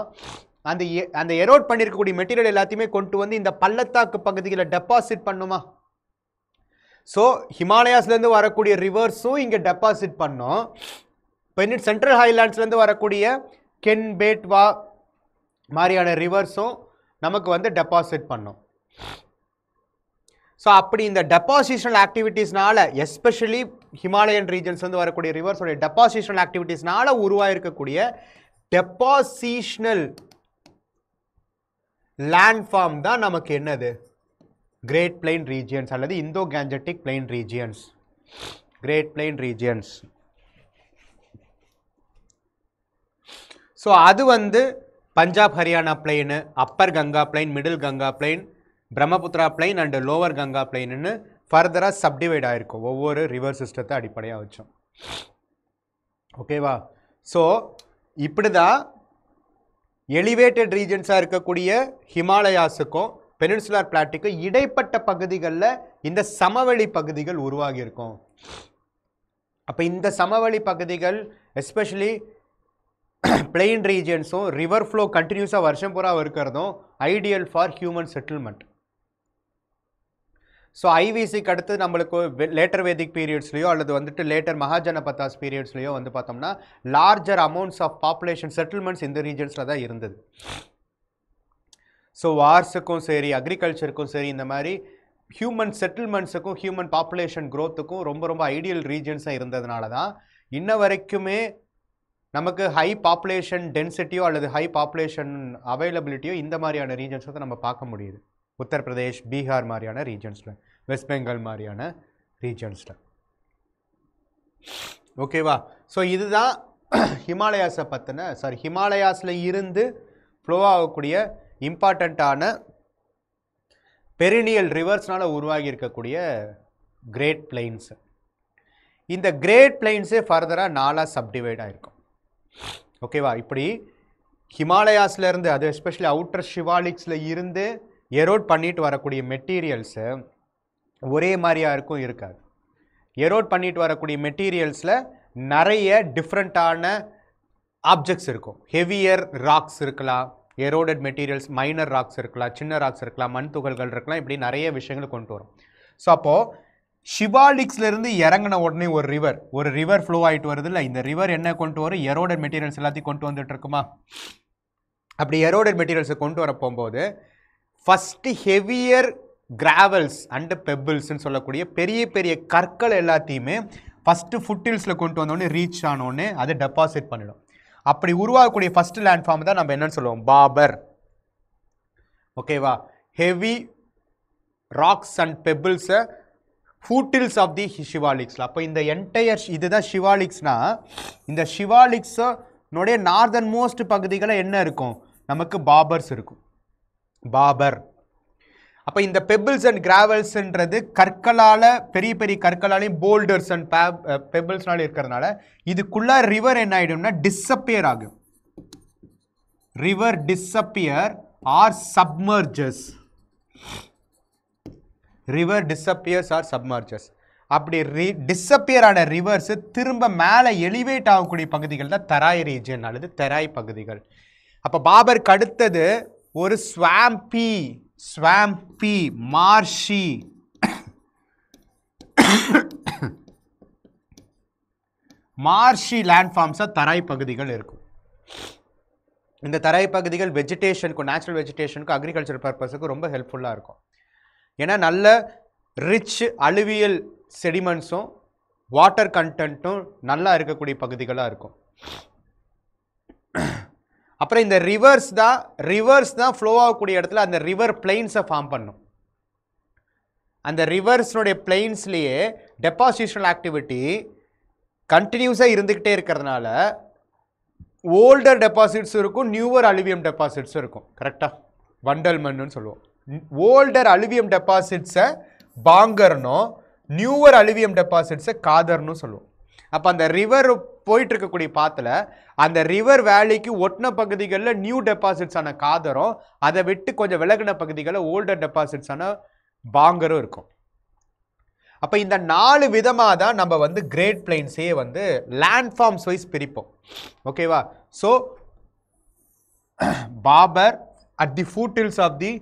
அந்த எரோட் பண்ணியிருக்கக்கூடிய மெட்டீரியல் எல்லாத்தையுமே கொண்டு வந்து இந்த பள்ளத்தாக்கு பகுதிகளை டெபாசிட் பண்ணுமா? ஸோ ஹிமாலயாஸ்லேருந்து வரக்கூடிய ரிவர்ஸும் இங்கே டெபாசிட் பண்ணோம். சென்ட்ரல் ஹைலாண்ட்ஸ்லேருந்து வரக்கூடிய கென், பேட்வா மாதிரியான ரிவர்ஸும் நமக்கு வந்து டெபாசிட் பண்ணோம். ஸோ அப்படி இந்த டெபாசிஷனல் ஆக்டிவிட்டீஸ்னால, எஸ்பெஷலி ஹிமாலயன் ரீஜன்ஸ் வந்து வரக்கூடிய ரிவர்ஸோடைய டெபாசிஷனல் ஆக்டிவிட்டீஸ்னால உருவாயிருக்கக்கூடிய டெபாசிஷனல் லேண்ட்ஃபார்ம் தான் நமக்கு என்னது? கிரேட் பிளைன் ரீஜியன்ஸ் அல்லது Indo Gangetic plain regions. Great plain regions. So அது வந்து Punjab Haryana plain, upper Ganga plain, middle Ganga plain, Brahmaputra plain and lower Ganga பிளைன்னு ஃபர்தராக சப்டிவைட் ஆகிருக்கும் ஒவ்வொரு ரிவர் சிஸ்டத்தை அடிப்படையாக வச்சோம். ஓகேவா? ஸோ இப்படி தான் எலிவேட்டட் ரீஜன்ஸாக இருக்கக்கூடிய ஹிமாலயாஸுக்கும் பெனின்சுலார் பிளாட்டுக்கும் இடைப்பட்ட பகுதிகளில் இந்த சமவெளி பகுதிகள் உருவாகி இருக்கும். அப்போ இந்த சமவெளி பகுதிகள் எஸ்பெஷலி பிளெயின் ரீஜன்ஸும் ரிவர் ஃப்ளோ கண்டினியூஸாக வருஷம் பூரா இருக்கிறதும் ideal for human settlement. So ஐவிசிக்கு அடுத்து நம்மளுக்கு லேட்டர் வேதிக் பீரியட்ஸ்லையோ அல்லது வந்துட்டு லேட்டர் மகாஜனபதாஸ் பீரியட்ஸ்லையோ வந்து பார்த்தோம்னா larger amounts of population settlements இந்த ரீஜன்ஸில் தான் இருந்தது. ஸோ வார்ஸுக்கும் சரி அக்ரிகல்ச்சருக்கும் சரி இந்த மாதிரி ஹியூமன் செட்டில்மெண்ட்ஸுக்கும் ஹியூமன் பாப்புலேஷன் க்ரோத்துக்கும் ரொம்ப ரொம்ப ஐடியல் ரீஜன்ஸாக இருந்ததுனால தான் இன்ன வரைக்குமே நமக்கு ஹை பாப்புலேஷன் டென்சிட்டியோ அல்லது ஹை பாப்புலேஷன் அவைலபிலிட்டியோ இந்த மாதிரியான ரீஜன்ஸை தான் நம்ம பார்க்க முடியுது. உத்தரப்பிரதேஷ், பீகார் மாதிரியான ரீஜன்ஸில், வெஸ்ட் பெங்கால் மாதிரியான ரீஜன்ஸில். ஓகேவா? ஸோ இதுதான் ஹிமாலயாஸை பற்றின ஹிமாலயாஸில் இருந்து ஃப்ளோ ஆகக்கூடிய இம்பார்ட்டண்ட்டான பெரினியல் ரிவர்ஸ்னால் உருவாகி இருக்கக்கூடிய கிரேட் பிளெயின்ஸு. இந்த கிரேட் பிளெயின்ஸே ஃபர்தராக 4 சப்டிவைட் ஆகிருக்கும். ஓகேவா? இப்படி ஹிமாலயாஸ்லேருந்து அது எஸ்பெஷலி அவுட்டர் ஷிவாலிக்ஸில் இருந்து எரோட் பண்ணிட்டு வரக்கூடிய மெட்டீரியல்ஸு ஒரே மாதிரியாக இருக்கும் இருக்காது. எரோட் பண்ணிட்டு வரக்கூடிய மெட்டீரியல்ஸில் நிறைய டிஃப்ரெண்ட்டான ஆப்ஜெக்ட்ஸ் இருக்கும். ஹெவியர் ராக்ஸ் இருக்கலாம், எரோடட் மெட்டீரியல்ஸ், மைனர் ராக்ஸ் இருக்கலாம், சின்ன ராக்ஸ் இருக்கலாம், மண் துகள்கள் இருக்கலாம், இப்படி நிறைய விஷயங்கள் கொண்டு வரும். ஸோ அப்போது ஷிவாலிக்ஸ்லேருந்து இறங்கின உடனே ஒரு ரிவர் ஃப்ளோ ஆகிட்டு வருது இல்லை, இந்த ரிவர் என்ன கொண்டு வரும்? எரோடட் மெட்டீரியல்ஸ் எல்லாத்தையும் கொண்டு வந்துட்டு இருக்குமா? அப்படி எரோடட் மெட்டீரியல்ஸை கொண்டு வர போகும்போது ஃபஸ்ட்டு ஹெவியர் கிராவல்ஸ் அண்ட் பெபிள்ஸ்ன்னு சொல்லக்கூடிய பெரிய பெரிய கற்கள் எல்லாத்தையுமே ஃபஸ்ட்டு ஃபுட்டில்ஸில் கொண்டு வந்தோடனே ரீச் ஆனோடனே அதை டெபாசிட் பண்ணிடும். அப்படி உருவாகக்கூடிய ஃபஸ்ட்டு லேண்ட் ஃபார்ம் தான் நம்ம என்னன்னு சொல்லுவோம்? பாபர். ஓகேவா? ஹெவி ராக்ஸ் அண்ட் பெபிள்ஸை ஃபூட்டில்ஸ் ஆஃப் தி ஷிவாலிக்ஸில். அப்போ இந்த என்டையர் இதுதான் ஷிவாலிக்ஸ்னா, இந்த ஷிவாலிக்ஸோடைய நார்தன் மோஸ்ட் பகுதிகளில் என்ன இருக்கும்? நமக்கு பாபர்ஸ் இருக்கும். பாபர். அப்போ இந்த பெபிள்ஸ் அண்ட் கிராவல்ஸ்ன்றது கற்களால், பெரிய பெரிய கற்களாலையும் போல்டர்ஸ் அண்ட் பெபிள்ஸ்னால இருக்கிறதுனால இதுக்குள்ள ரிவர் என்ன ஆகிடும்னா டிஸப்பியர் ஆகும். River disappear or submerges. River disappears or submerges. அப்படி டிஸப்பியர் ஆன ரிவர்ஸ் திரும்ப மேலே எலிவேட் ஆகக்கூடிய பகுதிகள் தான் தெராய் ரீஜன் அல்லது தெராய் பகுதிகள். அப்போ பாபருக்கு அடுத்தது ஒரு ஸ்வாம்பி மார்ஷி லேண்ட் ஃபார்ம்ஸாக தராய் பகுதிகள் இருக்கும். இந்த தராய் பகுதிகள் வெஜிடேஷனுக்கும், நேச்சுரல் வெஜிடேஷனுக்கும், அக்ரிகல்ச்சர் பர்பஸுக்கும் ரொம்ப ஹெல்ப்ஃபுல்லாக இருக்கும். ஏன்னா நல்ல ரிச் அலுவியல் செடிமெண்ட்ஸும் வாட்டர் கண்டென்ட்டும் நல்லா இருக்கக்கூடிய பகுதிகளாக இருக்கும். அப்புறம் இந்த ரிவர்ஸ் தான் ஃப்ளோ ஆகக்கூடிய இடத்துல அந்த ரிவர் பிளெயின்ஸை ஃபார்ம் பண்ணும். அந்த ரிவர்ஸ்னுடைய பிளெயின்ஸ்லேயே டெபாசிஷனல் ஆக்டிவிட்டி கண்டினியூஸாக இருந்துக்கிட்டே இருக்கிறதுனால ஓல்டர் டெபாசிட்ஸ் இருக்கும், நியூவர் அலுவியம் டெபாசிட்ஸும் இருக்கும். கரெக்டாக வண்டல் மண்ணுன்னு சொல்லுவோம். ஓல்டர் அலுவியம் டெபாசிட்ஸை பாங்கர்னும், நியூவர் அலுவியம் டெபாசிட்ஸை காதர்னு சொல்லுவோம். அப்போ அந்த ரிவர் போயிட்டு இருக்கக்கூடிய பாத்தில் அந்த ரிவர் வேலிக்கு ஒட்டின பகுதிகளில் நியூ டெபாசிட்ஸான காதரும், அதை விட்டு கொஞ்சம் விலகின பகுதிகளில் ஓல்டர் டெபாசிட்ஸான பாங்கரும் இருக்கும். அப்போ இந்த 4 விதமாக தான் நம்ம வந்து கிரேட் பிளைன்ஸே வந்து லேண்ட் ஃபார்ம்ஸ் வைஸ் பிரிப்போம். ஓகேவா? So Bhabar at the foothills of the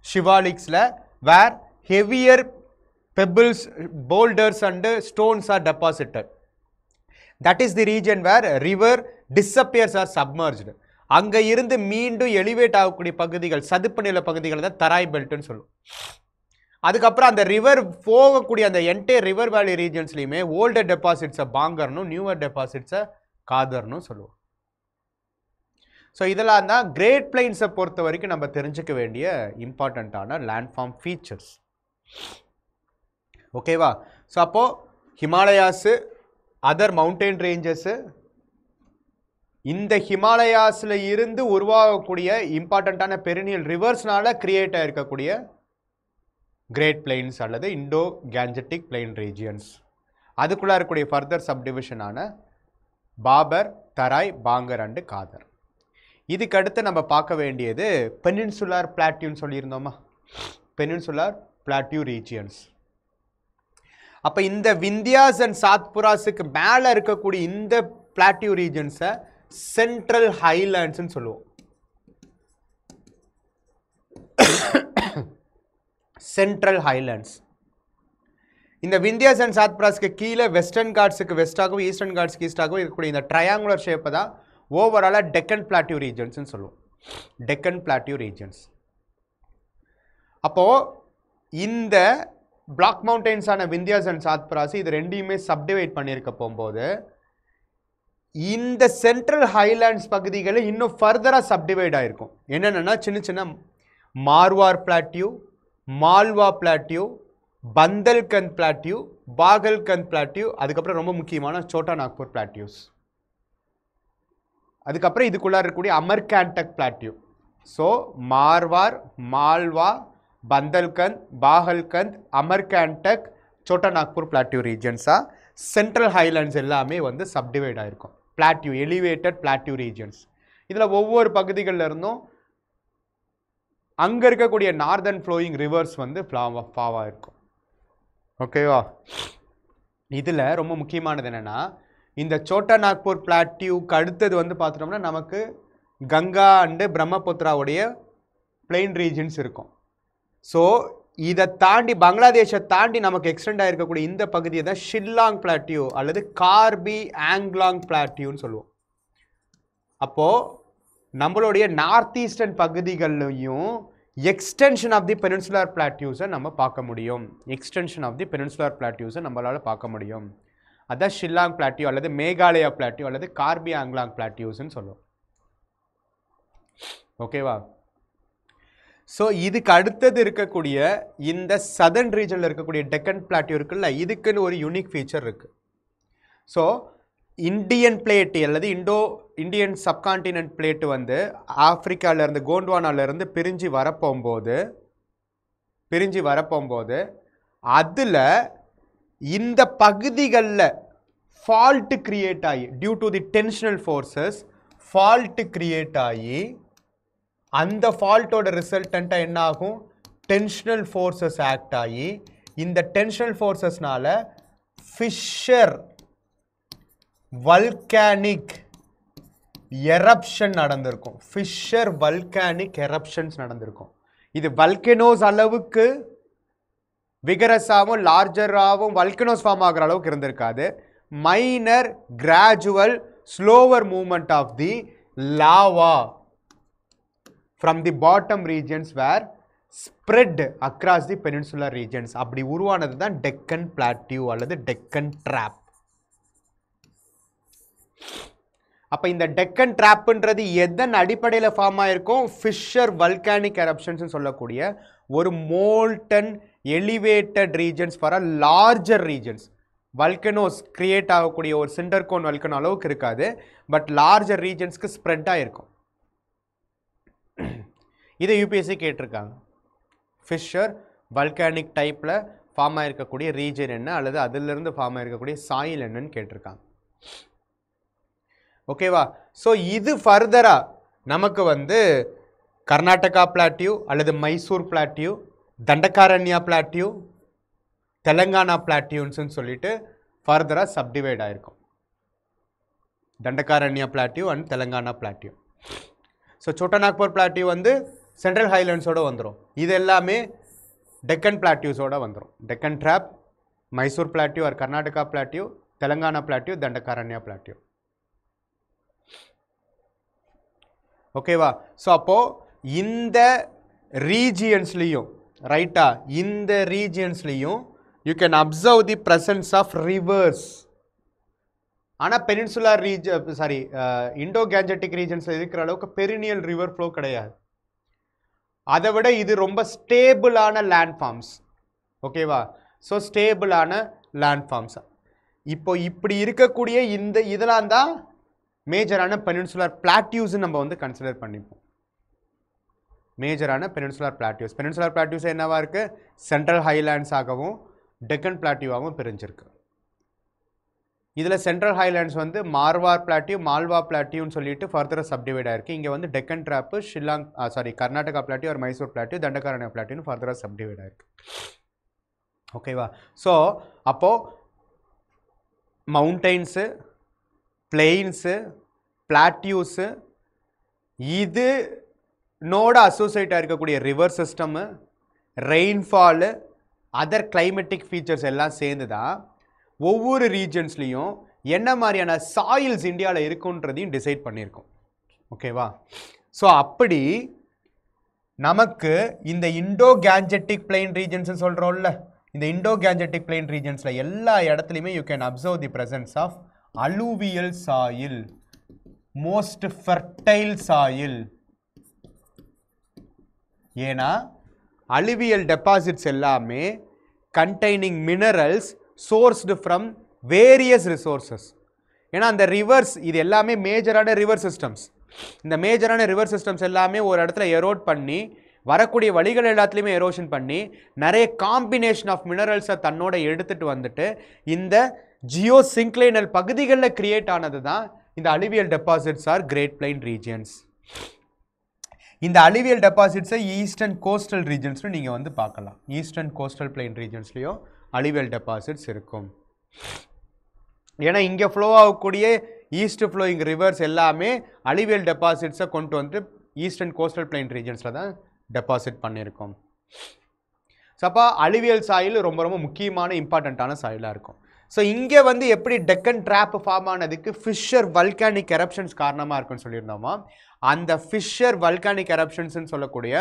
ஷிவாலிக்ஸில் where heavier pebbles, boulders and stones are deposited. That is the region where river disappears or submerged. அங்கே இருந்து மீண்டும் எலிவேட் ஆகக்கூடிய பகுதிகள், சதுப்பு நில பகுதிகள் தான் தராய் பெல்ட்னு சொல்லுவோம். அதுக்கப்புறம் அந்த ரிவர் போகக்கூடிய அந்த என்டையர் ரிவர் வேலி ரீஜன்ஸ்லையுமே ஓல்டர் டெபாசிட்ஸை பாங்கர்னும், நியூவர் டெபாசிட்ஸை காதர்னும் சொல்லுவோம். ஸோ இதெல்லாம் தான் கிரேட் பிளைன்ஸை பொறுத்த வரைக்கும் நம்ம தெரிஞ்சுக்க வேண்டிய இம்பார்ட்டண்ட்டான லேண்ட்ஃபார்ம் ஃபீச்சர்ஸ். ஓகேவா? ஸோ அப்போது ஹிமாலயாஸு, அதர் மவுண்டெயின் ரேஞ்சஸ்ஸு, இந்த ஹிமாலயாஸில் இருந்து உருவாகக்கூடிய இம்பார்ட்டண்ட்டான பெரினியல் ரிவர்ஸ்னால கிரியேட் ஆகிருக்கக்கூடிய கிரேட் பிளெயின்ஸ் அல்லது இண்டோ கேஞ்சட்டிக் பிளெயின் ரீஜியன்ஸ். அதுக்குள்ளே இருக்கக்கூடிய ஃபர்தர் சப்டிவிஷனான பாபர், தராய், பாங்கர் அண்டு காதர். இதுக்கு அடுத்து நம்ம பார்க்க வேண்டியது பெனின்சுலார் பிளாட்டியூன்னு சொல்லியிருந்தோமா, பெனின்சுலார் பிளாட்டியூ ரீஜியன்ஸ். அப்போ இந்த விந்தியாஸ் அண்ட் சாத்புராஸுக்கு மேலே இருக்கக்கூடிய இந்த பிளாட்டியூ ரீஜியன்ஸை சென்ட்ரல் ஹைலாண்ட்ஸ்ன்னு சொல்லுவோம். Central Highlands. இந்த விந்தியாஸ் அண்ட் சாத்புராஸ்க்கு கீழே வெஸ்டர்ன் காட்ஸுக்கு வெஸ்டாகவும் ஈஸ்டர்ன் காட்ஸ்க்கு ஈஸ்டாகவும் இருக்கக்கூடிய இந்த ட்ரையாங்குலர் ஷேப்பை தான் ஓவராலாக டெக்கன் பிளாட்டியூ ரீஜன்ஸ்ன்னு சொல்லுவோம். Deccan plateau regions. அப்போது இந்த பிளாக் மவுண்டெயின்ஸான விந்தியாஸ் அண்ட் சாத்புராஸ் இது ரெண்டையுமே சப்டிவைட் பண்ணியிருக்க போகும்போது இந்த சென்ட்ரல் ஹைலாண்ட்ஸ் பகுதிகளில் இன்னும் ஃபர்தராக சப்டிவைட் ஆகிருக்கும். என்னென்னா சின்ன சின்ன Marwar plateau, Malwa plateau, Bundelkhand plateau, Baghelkhand plateau, அதுக்கப்புறம் ரொம்ப முக்கியமான சோட்டா நாக்பூர் பிளாட்டியூஸ். அதுக்கப்புறம் இதுக்குள்ளே இருக்கக்கூடிய Amarkantak plateau. So Marwar, Malwa, Bundelkhand, Baghelkhand, Amarkantak, Chota Nagpur plateau ரீஜன்ஸாக சென்ட்ரல் ஹைலாண்ட்ஸ் எல்லாமே வந்து சப்டிவைட் ஆகிருக்கும். Plateau, elevated plateau regions. இதில் ஒவ்வொரு பகுதிகளில் இருந்தும் அங்கே இருக்கக்கூடிய நார்தர்ன் ஃப்ளோயிங் ரிவர்ஸ் வந்து ஃபாவாக இருக்கும். ஓகேவா? இதில் ரொம்ப முக்கியமானது என்னென்னா, இந்த சோட்டா நாக்பூர் பிளாட்டியூக்கு அடுத்தது வந்து பார்த்தோம்னா நமக்கு கங்கா அண்டு பிரம்மபுத்திராவுடைய பிளெயின் ரீஜன்ஸ் இருக்கும். ஸோ இதை தாண்டி பங்களாதேஷை தாண்டி நமக்கு எக்ஸ்டெண்ட் ஆகிருக்கக்கூடிய இந்த பகுதியை தான் ஷில்லாங் பிளாட்டியூ அல்லது கார்பி ஆங்லாங் பிளாட்டியூன்னு சொல்லுவோம். அப்போது நம்மளுடைய நார்த் ஈஸ்டர்ன் பகுதிகள்லையும் எக்ஸ்டென்ஷன் ஆஃப் தி பெனின்சுலார் பிளாட்டியூஸை நம்ம பார்க்க முடியும். எக்ஸ்டென்ஷன் ஆஃப் தி பெனின்சுலார் பிளாட்டியூஸை நம்மளால் பார்க்க முடியும். அதான் ஷில்லாங் பிளாட்டியூ அல்லது மேகாலயா பிளாட்டியூ அல்லது கார்பி ஆங்லாங் பிளாட்டியூஸ்ன்னு சொல்லுவோம். ஓகேவா? ஸோ இதுக்கு அடுத்தது இருக்கக்கூடிய இந்த சதர்ன் ரீஜனில் இருக்கக்கூடிய டெக்கன் பிளாட்டியூ இருக்குல்ல, இதுக்குன்னு ஒரு யூனிக் ஃபீச்சர் இருக்குது. ஸோ இந்தியன் பிளேட்டு அல்லது இந்தியன் சப்கான்டினென்ட் பிளேட்டு வந்து ஆப்பிரிக்காவிலேருந்து கோண்ட்வானாலேருந்து பிரிஞ்சு வரப்போகும்போது அதில் இந்த பகுதிகளில் ஃபால்ட்டு கிரியேட் ஆகி due to the tensional forces fault create ஆகி அந்த ஃபால்ட்டோட ரிசல்டண்ட்டாக என்ன ஆகும்? டென்ஷனல் ஃபோர்ஸஸ் ஆக்ட் ஆகி இந்த டென்ஷனல் ஃபோர்ஸஸ்னால ஃபிஷர் வல்கானிக் எரப்ஷன் நடந்திருக்கும். ஃபிஷர் வல்கானிக் எரப்ஷன்ஸ் நடந்திருக்கும். இது வல்கனோஸ் அளவுக்கு விகரஸாகவும் லார்ஜராகவும் வல்கனோஸ் ஃபார்ம் ஆகிற அளவுக்கு இருந்திருக்காது. Minor gradual slower movement of the lava from the bottom regions were spread across the peninsular regions. அப்படி உருவானது தான் டெக்கன் பிளாட்டியூ அல்லது டெக்கன் ட்ராப். அப்போ இந்த டெக்கன் ட்ராப்ன்றது எதன் அடிப்படையில் ஃபார்ம் ஆகிருக்கும்? ஃபிஷர் வல்கானிக் எரப்ஷன்ஸ் சொல்லக்கூடிய ஒரு molten elevated regions for a larger regions. Volcanoes create ஆகக்கூடிய ஒரு சிண்டர்கோன் வல்கனோ அளவுக்கு இருக்காது, பட் லார்ஜர் ரீஜன்ஸ்க்கு ஸ்ப்ரெட் ஆகிருக்கும். இதை யூபிஎஸ்சி கேட்டிருக்காங்க. ஃபிஷர் வல்கானிக் டைப்பில் ஃபார்ம் ஆகிருக்கக்கூடிய ரீஜன் என்ன அல்லது அதிலிருந்து ஃபார்ம் ஆகிருக்கக்கூடிய சாயில் என்னன்னு கேட்டிருக்காங்க. ஓகேவா? ஸோ இது ஃபர்தராக நமக்கு வந்து கர்நாடகா பிளாட்டியூ அல்லது மைசூர் பிளாட்டியூ, தண்டகாரண்யா பிளாட்டியூ, தெலங்கானா பிளாட்டியூன்ஸ்ன்னு சொல்லிட்டு ஃபர்தராக சப்டிவைட் ஆகிருக்கும். Dandakaranya plateau and Telangana plateau. So Chota Nagpur plateau வந்து சென்ட்ரல் ஹைலாண்ட்ஸோடு வந்துடும். இது எல்லாமே டெக்கன் பிளாட்டியூஸோடு வந்துடும். Deccan trap, Mysore plateau or Karnataka plateau, Telangana plateau, Dandakaranya plateau. ஓகேவா? ஸோ அப்போது இந்த ரீஜியன்ஸ்லேயும் ரைட்டா, இந்த ரீஜியன்ஸ்லேயும் you can observe the presence of rivers. ஆனால் பெனின்சுலார் இண்டோ கேஞ்சட்டிக் ரீஜன்ஸில் இருக்கிற அளவுக்கு பெரினியல் ரிவர் ஃப்ளோ கிடையாது. அதை விட இது ரொம்ப ஸ்டேபிளான லேண்ட் ஃபார்ம்ஸ். ஓகேவா? ஸோ ஸ்டேபிளான லேண்ட் ஃபார்ம்ஸ். இப்போ இப்படி இருக்கக்கூடிய இதெல்லாம் தான் மேஜரான பெனின்சுலார் பிளாட்டியூஸ் நம்ம வந்து கன்சிடர் பண்ணிப்போம். மேஜரான பெனின்சுலர் பிளாட்டியூஸ். பெனின்சுலர் பிளாட்டியூஸ் என்னவா இருக்குது? சென்ட்ரல் ஹைலாண்ட்ஸ் ஆகவும் டெக்கன் பிளாட்டியூவாகவும் பிரிஞ்சிருக்கு. இதில் சென்ட்ரல் ஹைலாண்ட்ஸ் வந்து மார்வார் பிளாட்டியூ, மால்வா பிளாட்டியூன்னு சொல்லிட்டு ஃபர்தராக சப்டிவைட் ஆயிருக்கு. இங்கே வந்து டெக்கன் ட்ராப்பு, கர்நாடகா பிளாட்டியூ ஒரு மைசூர் பிளாட்டியூ, தண்டகாரண்யா பிளாட்டியூன்னு ஃபர்தராக சப்டிவைட் ஆயிருக்கு. ஓகேவா? ஸோ அப்போது மவுண்டெயின்ஸு, பிளெயின்ஸு, பிளாட்டியூஸு, இது நோட அசோசியேட்டாக இருக்கக்கூடிய river system, rainfall, other climatic features எல்லாம் சேர்ந்து தான் ஒவ்வொரு ரீஜன்ஸ்லேயும் என்ன மாதிரியான சாயில்ஸ் இந்தியாவில் இருக்குன்றதையும் டிசைட் பண்ணியிருக்கோம். ஓகேவா? ஸோ அப்படி நமக்கு இந்த இண்டோ கேஞ்சட்டிக் பிளெயின் ரீஜன்ஸ் சொல்கிறோம்ல, இந்த இண்டோ கேஞ்சட்டிக் பிளெயின் ரீஜன்ஸில் எல்லா இடத்துலையுமே you can observe the presence of alluvial soil, most fertile soil. ஏன்னா அலுவியல் டெபாசிட்ஸ் எல்லாமே containing minerals sourced from various resources. ஏன்னா அந்த ரிவர்ஸ் இது எல்லாமே மேஜரான ரிவர் சிஸ்டம்ஸ். இந்த மேஜரான ரிவர் சிஸ்டம்ஸ் எல்லாமே ஒரு இடத்துல எரோட் பண்ணி வரக்கூடிய வழிகள் எல்லாத்துலேயுமே எரோஷன் பண்ணி நிறைய காம்பினேஷன் ஆஃப் மினரல்ஸை தன்னோட எடுத்துகிட்டு வந்துட்டு இந்த ஜியோ சிங்க்ளைனல் பகுதிகளில் கிரியேட் ஆனது தான் இந்த alluvial deposits or great plain regions. இந்த அலுவியல் டெபாசிட்ஸை ஈஸ்டர்ன் கோஸ்டல் ரீஜன்ஸில் நீங்கள் வந்து பார்க்கலாம். ஈஸ்டர்ன் கோஸ்டல் பிளைன் ரீஜன்ஸ்லேயும் அலுவியல் டெபாசிட்ஸ் இருக்கும். ஏன்னா இங்கே ஃப்ளோ ஆகக்கூடிய ஈஸ்ட் ஃப்ளோயிங் ரிவர்ஸ் எல்லாமே அலுவியல் டெபாசிட்ஸை கொண்டு வந்து ஈஸ்டர்ன் கோஸ்டல் பிளைன் ரீஜன்ஸில் தான் டெபாசிட் பண்ணியிருக்கோம். ஸோ அப்போ அலுவியல் சாயில் ரொம்ப ரொம்ப முக்கியமான இம்பார்ட்டண்ட்டான சாயிலாக இருக்கும். ஸோ இங்கே வந்து எப்படி டெக்கன் ட்ராப் ஃபார்ம் ஆனதுக்கு ஃபிஷர் வல்கானிக் எரப்ஷன்ஸ் காரணமாக இருக்குன்னு சொல்லியிருந்தோமா, அந்த ஃபிஷர் வல்கானிக் எரப்ஷன்ஸ்னு சொல்லக்கூடிய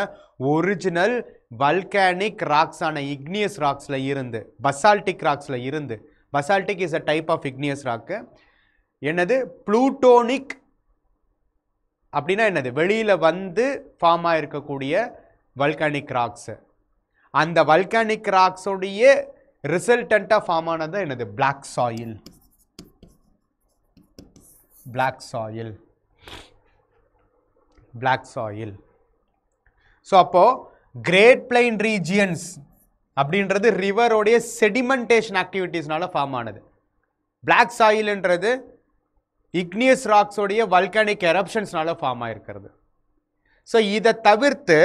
ஒரிஜினல் வல்கானிக் ராக்ஸான இக்னியஸ் ராக்ஸில் இருந்து, பசால்டிக் ராக்ஸில் இருந்து, basaltic is a type of igneous rock. என்னது ப்ளூட்டோனிக் அப்படின்னா என்னது, வெளியில் வந்து ஃபார்ம் ஆகிருக்கக்கூடிய வல்கானிக் ராக்ஸு. அந்த வல்கானிக் ராக்ஸோடைய ரிசல்டண்ட்டாக ஃபார்ம் ஆனது என்னது, black soil. Black soil, black soil. So அப்போது கிரேட் பிளைன் ரீஜியன்ஸ் அப்படின்றது ரிவரோடைய செடிமெண்டேஷன் ஆக்டிவிட்டீஸ்னால ஃபார்ம் ஆனது. Black சாயில்ன்றது igneous ராக்ஸோடைய volcanic எரப்ஷன்ஸ்னால form ஆகிருக்கிறது. So இதை தவிர்த்து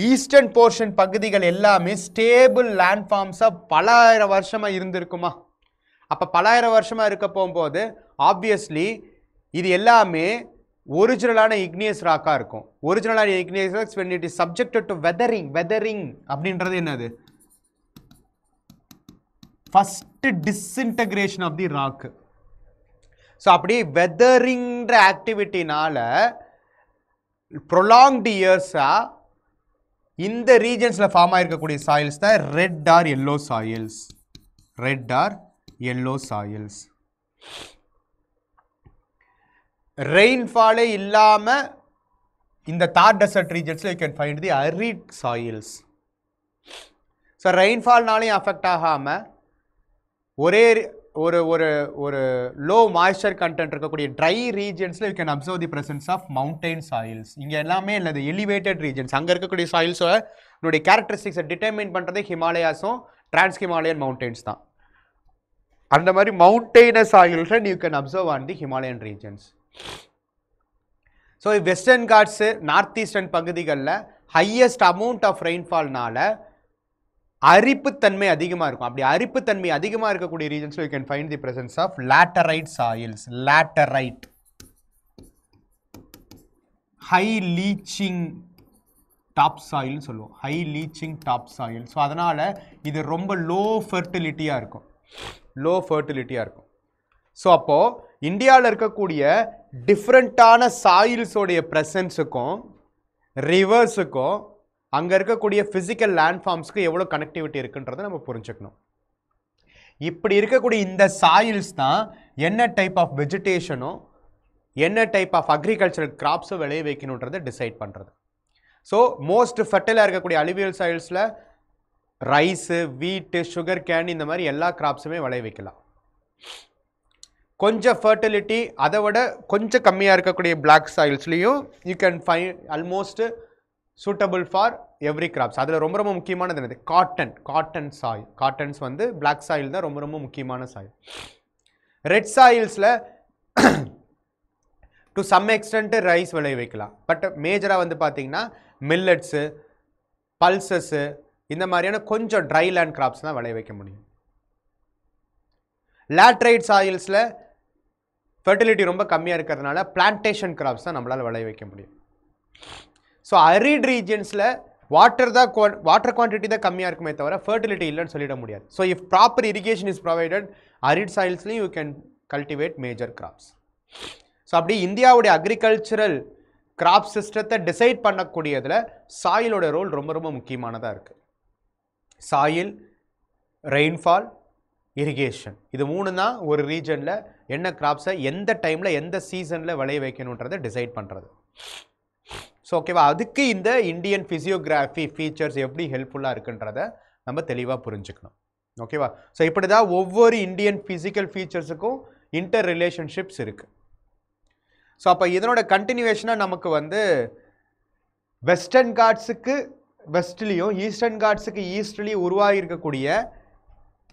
ஈஸ்டர்ன் போர்ஷன் பகுதிகள் எல்லாமே ஸ்டேபிள் லேண்ட் ஃபார்ம்ஸாக பலாயிரம் வருஷமாக இருந்திருக்குமா? அப்போ பலாயிரம் வருஷமாக இருக்க போகும்போது ஆப்வியஸ்லி இது எல்லாமே ஒரிஜினலான இக்னியஸ் ராக்காக இருக்கும். ஒரிஜினலான igneous rocks when it is subjected to weathering. weathering அப்படின்றது என்னது, first disintegration of the rock. So அப்படி வெதரிங்கிற ஆக்டிவிட்டினால ப்ரொலாங்டு இயர்ஸாக இந்த ரீஜன்ஸில் ஃபார்ம் ஆகிருக்கக்கூடிய சாயில்ஸ் தான் red or yellow soils. Red or yellow soils. ரெயின்ஃபாலே இல்லாமல் இந்த தார் டெசர்ட் ரீஜன்ஸில் you can find the arid soils. So ரெயின்ஃபால்னாலையும் அஃபெக்ட் ஆகாமல் ஒரே ஒரு ஒரு ஒரு லோ மாய்ஸ்சர் கண்டென்ட் இருக்கக்கூடிய ட்ரை ரீஜன்ஸில் you can observe the presence of mountain soils. இங்கே எல்லாமே இல்லது எலிவேட்டட் ரீஜன்ஸ். அங்கே இருக்கக்கூடிய சாயில்ஸோட கேரக்டரிஸ்டிக்ஸை டிட்டர்மைன் பண்ணுறதே ஹிமாலயாஸும் டிரான்ஸ் ஹிமாலயன் மவுண்டெயின்ஸ் தான். அந்த மாதிரி மவுண்டெயினஸ் சாயில்ஸை you can observe on the Himalayan regions. So Western Ghats north eastern பகுதிகளில் ஹையஸ்ட் அமௌண்ட் ஆஃப் ரெயின்ஃபால்னால அரிப்புத்தன்மை அதிகமாக இருக்கும். அப்படி அரிப்புத்தன்மை அதிகமாக இருக்கக்கூடிய ரீஜன்ஸில் you can find the presence of laterite soils. Laterite, high leaching top சாயில்னு சொல்லுவோம். High leaching top soil. So அதனால் இது ரொம்ப லோ ஃபெர்டிலிட்டியாக இருக்கும். லோ ஃபெர்டிலிட்டியாக இருக்கும். ஸோ அப்போது இந்தியாவில் இருக்கக்கூடிய டிஃப்ரெண்ட்டான சாயில்ஸோடைய ப்ரெசன்ஸுக்கும் ரிவர்ஸுக்கும் அங்கே இருக்கக்கூடிய ஃபிசிக்கல் லேண்ட்ஃபார்ம்ஸ்க்கு எவ்வளோ கனெக்டிவிட்டி இருக்குன்றதை நம்ம புரிஞ்சுக்கணும். இப்படி இருக்கக்கூடிய இந்த சாயில்ஸ் தான் என்ன டைப் ஆஃப் வெஜிடேஷனும் என்ன டைப் ஆஃப் அக்ரிகல்ச்சரல் கிராப்ஸும் விளைய வைக்கணுன்றதை டிசைட் பண்ணுறது. ஸோ மோஸ்ட் ஃபெர்டைலாக இருக்கக்கூடிய அலுவியல் சாயில்ஸில் ரைஸு, வீட்டு, சுகர் கேன் இந்த மாதிரி எல்லா கிராப்ஸுமே விளைய வைக்கலாம். கொஞ்சம் ஃபர்டிலிட்டி அதை விட கொஞ்சம் கம்மியாக இருக்கக்கூடிய பிளாக் சாயில்ஸ்லேயும் you can find almost suitable for every crops. அதில் ரொம்ப ரொம்ப முக்கியமானது என்னது? Cotton soil. காட்டன்ஸ் வந்து பிளாக் சாயில் தான் ரொம்ப ரொம்ப முக்கியமான சாயில். ரெட் சாயில்ஸில் டு சம் எக்ஸ்டென்ட் ரைஸ் விளைய வைக்கலாம். பட் மேஜராக வந்து பார்த்தீங்கன்னா மில்லட்ஸு, பல்சஸ்ஸு இந்த மாதிரியான கொஞ்சம் ட்ரை லேண்ட் கிராப்ஸ் தான் விளைய வைக்க முடியும். லேட்ரைட் சாயில்ஸில் ஃபெர்டிலிட்டி ரொம்ப கம்மியாக இருக்கிறதுனால பிளான்டேஷன் கிராப்ஸ் தான் நம்மளால் விளைய வைக்க முடியும். ஸோ அரிட் ரீஜன்ஸில் வாட்டர் குவான்டிட்டி தான் கம்மியாக இருக்குமே தவிர ஃபெர்டிலிட்டி இல்லைன்னு சொல்லிட முடியாது. So if proper irrigation is provided, arid சாயில்ஸ்லையும் you can cultivate major crops. So அப்படி இந்தியாவுடைய அக்ரிகல்ச்சரல் கிராப் சிஸ்டத்தை டிசைட் பண்ணக்கூடியதில் சாயிலோட ரோல் ரொம்ப ரொம்ப முக்கியமானதாக இருக்குது. சாயில், ரெயின்ஃபால், இரிகேஷன், இது 3 தான் ஒரு ரீஜனில் என்ன கிராப்ஸை எந்த டைமில் எந்த சீசனில் விளைய வைக்கணுன்றதை டிசைட் பண்ணுறது. ஸோ ஓகேவா, அதுக்கு இந்த இந்தியன் ஃபிசியோகிராஃபி ஃபீச்சர்ஸ் எப்படி ஹெல்ப்ஃபுல்லாக இருக்குன்றதை நம்ம தெளிவாக புரிஞ்சுக்கணும். ஓகேவா. ஸோ இப்படி தான் ஒவ்வொரு இந்தியன் ஃபிசிக்கல் ஃபீச்சர்ஸுக்கும் இன்டர் ரிலேஷன்ஷிப்ஸ் இருக்குது. ஸோ அப்போ இதனோட கண்டினியூவேஷனாக நமக்கு வந்து வெஸ்டர்ன் காட்ஸுக்கு வெஸ்ட்லேயும் ஈஸ்டர்ன் காட்ஸுக்கு ஈஸ்ட்லேயும் உருவாகியிருக்கக்கூடிய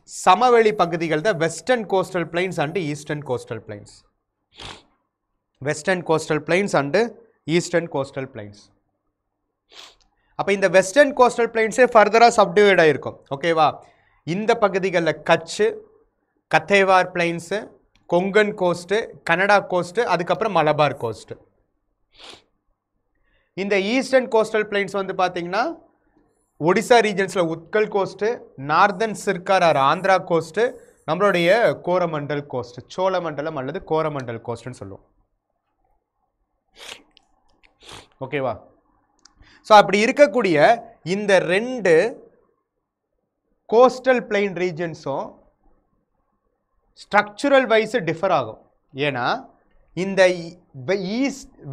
சமவெளி பகுதிகள் தான் western coastal plains and eastern coastal plains. Western coastal plains and eastern coastal plains. அப்போ இந்த வெஸ்டர்ன் கோஸ்டல் பிளைன்ஸே ஃபர்தராக சப்டிவைட் ஆகிருக்கும். ஓகேவா. இந்த பகுதிகளில் Kutch, Kathiawar plains, Konkan coast, Kanara coast, அதுக்கப்புறம் மலபார் கோஸ்ட்டு. இந்த ஈஸ்டர்ன் கோஸ்டல் பிளைன்ஸ் வந்து பார்த்தீங்கன்னா ஒடிசா ரீஜன்ஸில் Utkal coast, northern Circar or Andhra coast, நம்மளுடைய கோரமண்டல் கோஸ்ட்டு, சோழமண்டலம் அல்லது கோரமண்டல் கோஸ்ட்டுன்னு சொல்லுவோம். ஓகேவா. ஸோ அப்படி இருக்கக்கூடிய இந்த 2 கோஸ்டல் பிளைன் ரீஜன்ஸும் ஸ்ட்ரக்சுரல் வைஸ் டிஃபர் ஆகும். ஏன்னா இந்த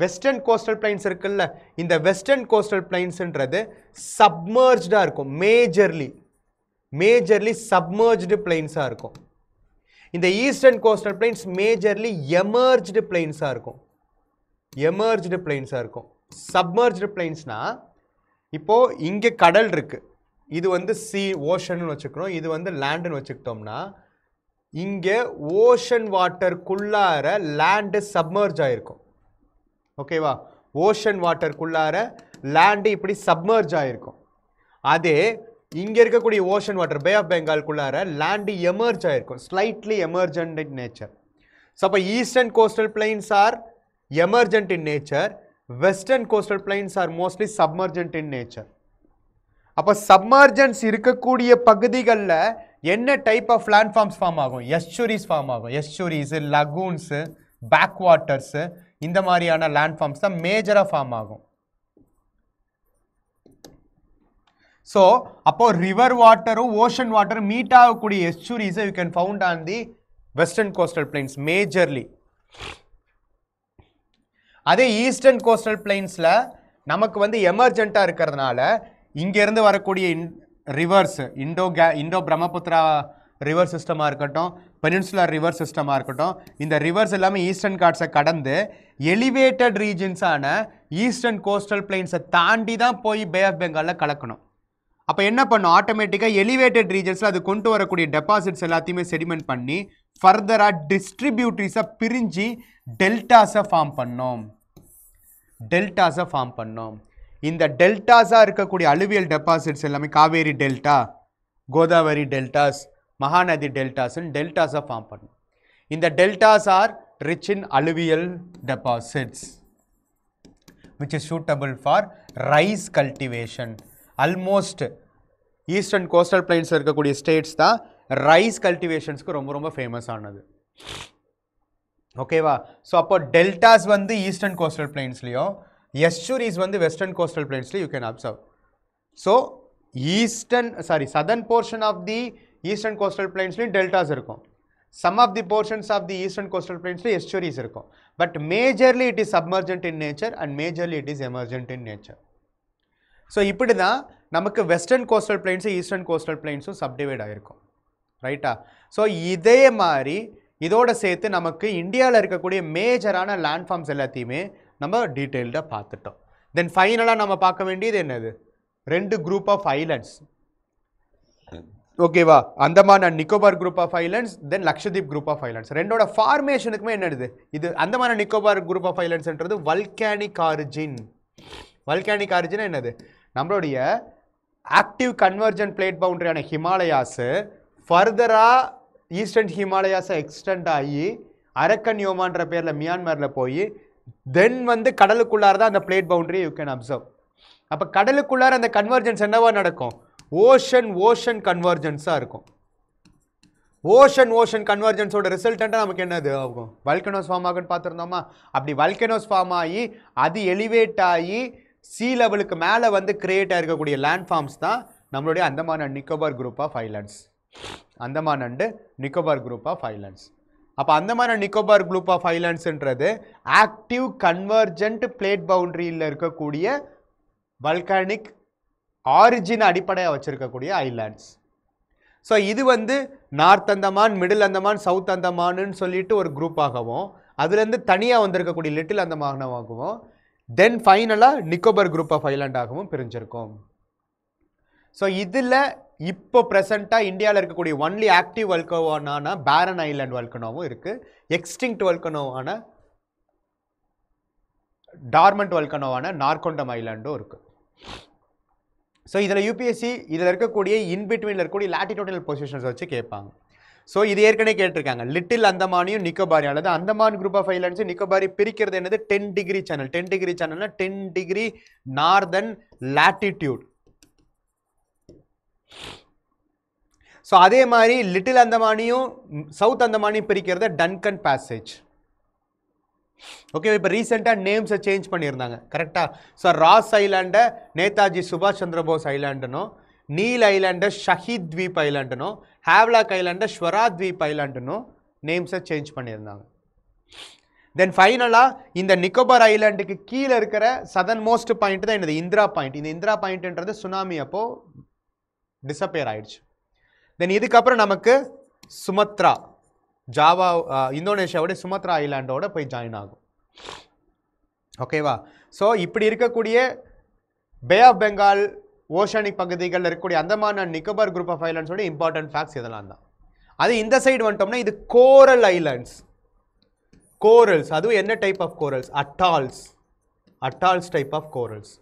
வெஸ்டர்ன் கோஸ்டல் பிளைன்ஸ் இருக்குல்ல, இந்த வெஸ்டர்ன் கோஸ்டல் பிளைன்ஸ்ன்றது சப்மர்ஜ்டாக இருக்கும். மேஜர்லி சப்மர்ஜ்டு பிளைன்ஸாக இருக்கும். இந்த eastern coastal plains majorly emerged பிளைன்ஸாக இருக்கும். சப்மர்ஜ்டு பிளைன்ஸ்னா இப்போது இங்கே கடல் இருக்குது, இது வந்து ஓஷன் வச்சுக்கிறோம், இது வந்து லேண்டுன்னு வச்சுக்கிட்டோம்னா இங்கே ஓஷன் வாட்டருக்குள்ளார லேண்டு சப்மர்ஜ் ஆகிருக்கும். ஓகேவா. ஓஷன் வாட்டருக்குள்ளார லேண்டு இப்படி சப்மர்ஜ் ஆகிருக்கும். அதே இங்கே இருக்கக்கூடிய ஓஷன் வாட்டர் பே ஆஃப் பெங்கால்குள்ளார லேண்டு எமர்ஜ் ஆகிருக்கும், slightly emergent in nature. So அப்போ eastern coastal plains are emergent in nature, western coastal plains are mostly submergent in nature. அப்போ சப்மர்ஜன்ஸ் இருக்கக்கூடிய பகுதிகளில் என்ன டைப் ஆஃப் லேண்ட்ஃபார்ம்ஸ் ஃபார்ம் ஆகும்? எஸ்சூரிஸ் form ஆகும். எஸ்சூரிஸு, லகூன்ஸு, back waters, இந்த மாதிரியான லேண்ட்ஃபார்ம்ஸ் தான் மேஜராக ஃபார்ம் ஆகும். ஸோ அப்போ ரிவர் வாட்டரும் ஓஷன் வாட்டரும் மீட் ஆகக்கூடிய எஸ்சூரிஸை you can found on the western coastal plains majorly. அதே ஈஸ்டர்ன் கோஸ்டல் பிளைன்ஸில் நமக்கு வந்து எமர்ஜென்ட்டாக இருக்கிறதுனால இங்கேருந்து வரக்கூடிய ரிவர்ஸ், இண்டோ பிரம்மபுத்திரா ரிவர் சிஸ்டமாக இருக்கட்டும், பெனின்சுலர் ரிவர் சிஸ்டமாக இருக்கட்டும், இந்த ரிவர்ஸ் எல்லாமே ஈஸ்டர்ன் காட்ஸை கடந்து எலிவேட்டட் ரீஜன்ஸான ஈஸ்டர்ன் கோஸ்டல் பிளைன்ஸை தாண்டி தான் போய் பே ஆஃப் பெங்காலில் கலக்கணும். அப்போ என்ன பண்ணும்? ஆட்டோமேட்டிக்காக எலிவேட்டட் ரீஜன்ஸில் அது கொண்டு வரக்கூடிய டெபாசிட்ஸ் எல்லாத்தையுமே செடிமெண்ட் பண்ணி ஃபர்தராக டிஸ்ட்ரிபியூட்ரிஸாக பிரிஞ்சு டெல்டாஸை ஃபார்ம் பண்ணோம். இந்த டெல்டாஸாக இருக்கக்கூடிய அலுவியல் டெபாசிட்ஸ் எல்லாமே காவேரி டெல்டா, கோதாவரி டெல்டாஸ், மகாநதி டெல்டாஸ்ன்னு டெல்டாஸாக ஃபார்ம் பண்ணும். இந்த deltas are rich in alluvial deposits which is suitable for rice cultivation. Almost eastern coastal plains இருக்கக்கூடிய ஸ்டேட்ஸ் தான் ரைஸ் கல்டிவேஷன்ஸ்க்கு ரொம்ப ரொம்ப ஃபேமஸ் ஆனது. ஓகேவா. ஸோ அப்போ டெல்டாஸ் வந்து ஈஸ்டர்ன் கோஸ்டல் பிளைன்ஸ்லையும் எஸ்சூரிஸ் வந்து வெஸ்டர்ன் கோஸ்டல் பிளைன்ஸ்லையும் you can observe. So southern portion of the eastern coastal பிளைன்ஸ்லையும் டெல்டாஸ் இருக்கும். Some of the portions of the eastern coastal பிளைன்ஸ்லையும் எஸ்சூரிஸ் இருக்கும். But majorly it is submergent in nature and majorly it is emergent in nature. So இப்படி தான் நமக்கு western coastal பிளைன்ஸும் eastern coastal பிளைன்ஸும் subdivide ஆகிருக்கும். ரைட்டா. ஸோ இதே மாதிரி இதோட சேர்த்து நமக்கு இந்தியாவில் இருக்கக்கூடிய மேஜரான லேண்ட்ஃபார்ம்ஸ் எல்லாத்தையுமே நம்ம டீட்டெயில்டாக பார்த்துட்டோம். தென் ஃபைனலாக நம்ம பார்க்க வேண்டியது என்னது, ரெண்டு குரூப் ஆஃப் ஐலண்ட்ஸ். ஓகேவா, Andaman and Nicobar group of islands, then Lakshadweep group of islands. ரெண்டோட ஃபார்மேஷனுக்குமே என்னது, இது Andaman and Nicobar group of ஐலண்ட்ஸ்ன்றது வல்கானிக் ஆரிஜின். வல்கானிக் ஆரிஜின் என்னது, நம்மளுடைய ஆக்டிவ் கன்வர்ஜென்ட் பிளேட் பவுண்டரியான ஹிமாலயாஸு ஃபர்தராக ஈஸ்டர்ன் ஹிமாலயாஸை எக்ஸ்டெண்ட் ஆகி அரக்கன் யோமான்ற பேரில் மியான்மரில் போய் தென் வந்து கடலுக்குள்ளார தான் அந்த plate boundary you can observe. அப்போ கடலுக்குள்ளார அந்த கன்வர்ஜென்ஸ் என்னவா நடக்கும், ஓஷன் கன்வர்ஜென்ஸாக இருக்கும். ஓஷன் கன்வர்ஜென்ஸோட ரிசல்ட்டாக நமக்கு என்னது ஆகும், வல்கனோஸ் ஃபார்ம் ஆகுன்னு பார்த்துருந்தோமா. அப்படி வல்கனோஸ் ஃபார்ம் ஆகி அது எலிவேட் ஆகி சீ லெவலுக்கு மேலே வந்து கிரியேட் ஆகிருக்கக்கூடிய லேண்ட் ஃபார்ம்ஸ் தான் நம்மளுடைய Andaman and Nicobar group of islands. Andaman and Nicobar group of islands. அப்போ Andaman and Nicobar group of ஐலண்ட்ஸ்ன்றது ஆக்டிவ் கன்வர்ஜென்ட் பிளேட் பவுண்டரியில் இருக்கக்கூடிய வல்கானிக் ஆரிஜின் அடிப்படையாக வச்சுருக்கக்கூடிய ஐலாண்ட்ஸ். ஸோ இது வந்து north Andaman, middle Andaman, south அந்தமான்னு சொல்லிட்டு ஒரு குரூப்பாகவும், அதுலேருந்து தனியாக வந்திருக்கக்கூடிய லிட்டில் அந்தமானாகவும், தென் ஃபைனலாக நிக்கோபார் குரூப் ஆஃப் ஐலாண்டாகவும் பிரிஞ்சிருக்கும். ஸோ இதில் இப்போ ப்ரெசண்ட்டாக இந்தியாவில் இருக்கக்கூடிய ஒன்லி ஆக்டிவ் வல்கனோவான பேரன் ஐலாண்ட் வல்கனோவும் இருக்குது, எக்ஸ்டிங்க்ட் வல்கனோவான டார்மண்ட் வல்கனோவான நார்கொண்டம் ஐலாண்டும் இருக்குது. ஸோ இதில் யூபிஎஸ்சி இதில் இருக்கக்கூடிய இன்பிட்வீனில் இருக்கக்கூடிய லாட்டிடியூடல் பொசிஷன்ஸ் வச்சு கேட்பாங்க. ஸோ இது ஏற்கனவே கேட்டிருக்காங்க, லிட்டில் அந்தமானியும் நிக்கோபாரி, அல்லது அந்தமான் குரூப் ஆஃப் ஐலாண்ட்ஸும் நிக்கோபாரி பிரிக்கிறது என்னது 10 டிகிரி சேனல். 10 டிகிரி சேனல்னா 10 டிகிரி நார்தன் லாட்டிடியூட். ஸோ அதே மாதிரி லிட்டில் அந்தமானியும் சவுத் அந்தமானியும் பிரிக்கிறது டன்கன் பேசேஜ். ஓகே, இப்போ ரீசெண்டாக நேம்ஸை சேஞ்ச் பண்ணியிருந்தாங்க கரெக்டாக. ஸோ ராஸ் ஐலாண்டை நேதாஜி சுபாஷ் சந்திர போஸ் ஐலாண்டுனும், நீல் ஐலாண்டை ஷஹீத் த்வீப் ஐலாண்டுனும், ஹேவ்லாக் ஐலாண்டை ஸ்வராஜ் த்வீப் ஐலாண்டுனும் நேம்ஸை சேஞ்ச் பண்ணியிருந்தாங்க. தென் ஃபைனலாக இந்த நிக்கோபார் ஐலாண்டுக்கு கீழே இருக்கிற சதன் மோஸ்ட் பாயிண்ட் தான் என்னது, இந்திரா பாயிண்ட். இந்த இந்திரா பாயிண்ட்ன்றது சுனாமி அப்போது டிஸப்பியர் ஆயிடுச்சு. தென் இதுக்கப்புறம் நமக்கு சுமத்ரா, ஜாவா இந்தோனேஷியாவோட சுமத்ரா ஐலாண்டோட போய் ஜாயின் ஆகும். ஓகேவா. ஸோ இப்படி இருக்கக்கூடிய பே ஆஃப் பெங்கால் ஓஷானிக் பகுதிகளில் இருக்கக்கூடிய Andaman and Nicobar group of ஐலாண்ட்ஸோட இம்பார்ட்டன்ட் ஃபேக்ட்ஸ் இதெல்லாம் தான். அது இந்த சைடு வந்துட்டோம்னா இது கோரல் ஐலாண்ட்ஸ். கோரல்ஸ், அதுவும் என்ன type of corals, atolls type of corals.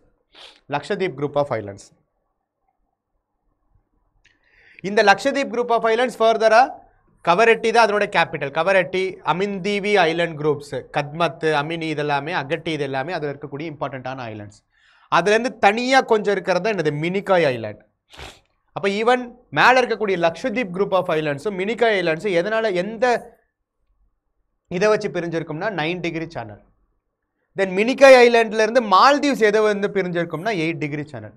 Lakshadweep group of islands. இந்த லக்ஷதீப் குரூப் ஆஃப் ஐலாண்ட்ஸ் ஃபர்தராக கவரெட்டி தான் அதனோட capital. Kavaratti, Amindivi island groups, Kadmat, Amini, இதெல்லாமே அகட்டி, இது எல்லாமே அதில் இருக்கக்கூடிய இம்பார்ட்டண்ட்டான ஐலாண்ட்ஸ். அதுலேருந்து தனியாக கொஞ்சம் இருக்கிறது என்னது, மினிகாய் ஐலாண்ட். அப்போ ஈவன் மேலே இருக்கக்கூடிய லக்ஷதீப் குரூப் ஆஃப் ஐலாண்ட்ஸும் மினிகாய் ஐலாண்ட்ஸும் எதனால் எந்த இதை வச்சு பிரிஞ்சிருக்கும்னா 9 டிகிரி சேனல். தென் மினிகாய் ஐலாண்ட்லேருந்து மால்தீவ்ஸ் எதை வந்து பிரிஞ்சிருக்கும்னா 8 degree channel.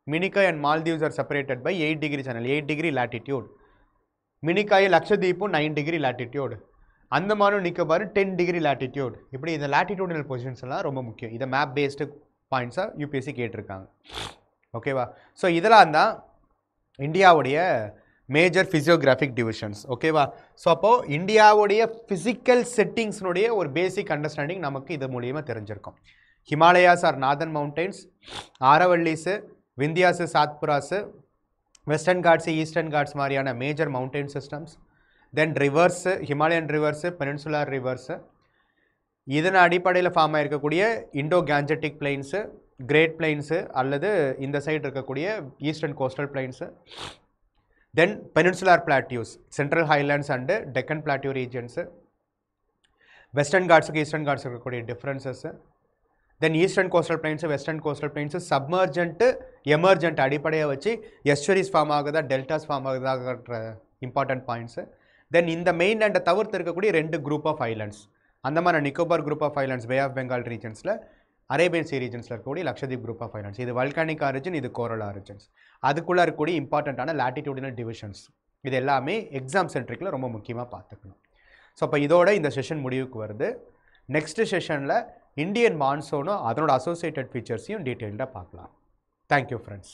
Minicoy and Maldives are separated by 8 degree channel, 8 degree latitude. Minicoy லக்ஷதீப்பும் 9 டிகிரி லாட்டிடியூட், அந்தமானும் நிக்கோபாரும் 10 டிகிரி லாட்டிடியூட். இப்படி இந்த லாட்டிடியூடல் பொசிஷன்ஸ் எல்லாம் ரொம்ப முக்கியம். இதை மேப் பேஸ்டு பாயிண்ட்ஸாக யூபிஎஸ்சி கேட்டிருக்காங்க. ஓகேவா. ஸோ இதெல்லாம் தான் இந்தியாவுடைய மேஜர் ஃபிசியோகிராஃபிக் டிவிஷன்ஸ். ஓகேவா. ஸோ அப்போது இந்தியாவுடைய ஃபிசிக்கல் செட்டிங்ஸ்னுடைய ஒரு பேசிக் அண்டர்ஸ்டாண்டிங் நமக்கு இது மூலியமாக தெரிஞ்சிருக்கும். Himalayas are northern mountains, Aravallis, Vindhyas, Satpuras, western Ghats, eastern Ghats மாதிரியான major mountain systems. Then rivers, Himalayan rivers, peninsular rivers, இதன் அடிப்படையில் ஃபார்ம் ஆகிருக்கக்கூடிய Indo Gangetic plains, great plains, அல்லது இந்த சைடு இருக்கக்கூடிய eastern coastal plains. Then peninsular plateaus, central highlands and Deccan plateau regions. Western காட்ஸுக்கு ஈஸ்டர்ன் காட்ஸ் இருக்கக்கூடிய differences. Then eastern coastal plains, western coastal plains, submergent emergent அடிப்படையாக வச்சு எஸ்டரிஸ் ஃபார்ம் ஆகுதா, டெல்டாஸ் ஃபார்ம் ஆகுதான்ற important points. Then இந்த main லேண்டை தவிர்த்து இருக்கக்கூடிய 2 group of islands, Andaman Nicobar group of islands bay of Bengal ரீஜன்ஸில், அரேபியன் சி ரீஜன்ஸில் இருக்கக்கூடிய லக்ஷதீப் குரூப் ஆஃப் ஐலாண்ட்ஸ். இது வல்கானிக் ஆரிஜின், இது கோரல் ஆரிஜின்ஸ். அதுக்குள்ளே இருக்கக்கூடிய இம்பார்ட்டண்ட்டான லாட்டிடியூடினல் டிவிஷன்ஸ், இது எல்லாமே எக்ஸாம் சென்ட்ரிக்கில் ரொம்ப முக்கியமாக பார்த்துக்கணும். ஸோ அப்போ இதோட இந்த செஷன் முடிவுக்கு வருது. நெக்ஸ்ட் செஷனில் இந்தியன் மான்சூனும் அதனோட அசோசியேட்டட் ஃபீச்சர்ஸையும் டீட்டெயில்டாக பார்க்கலாம். Thank you friends.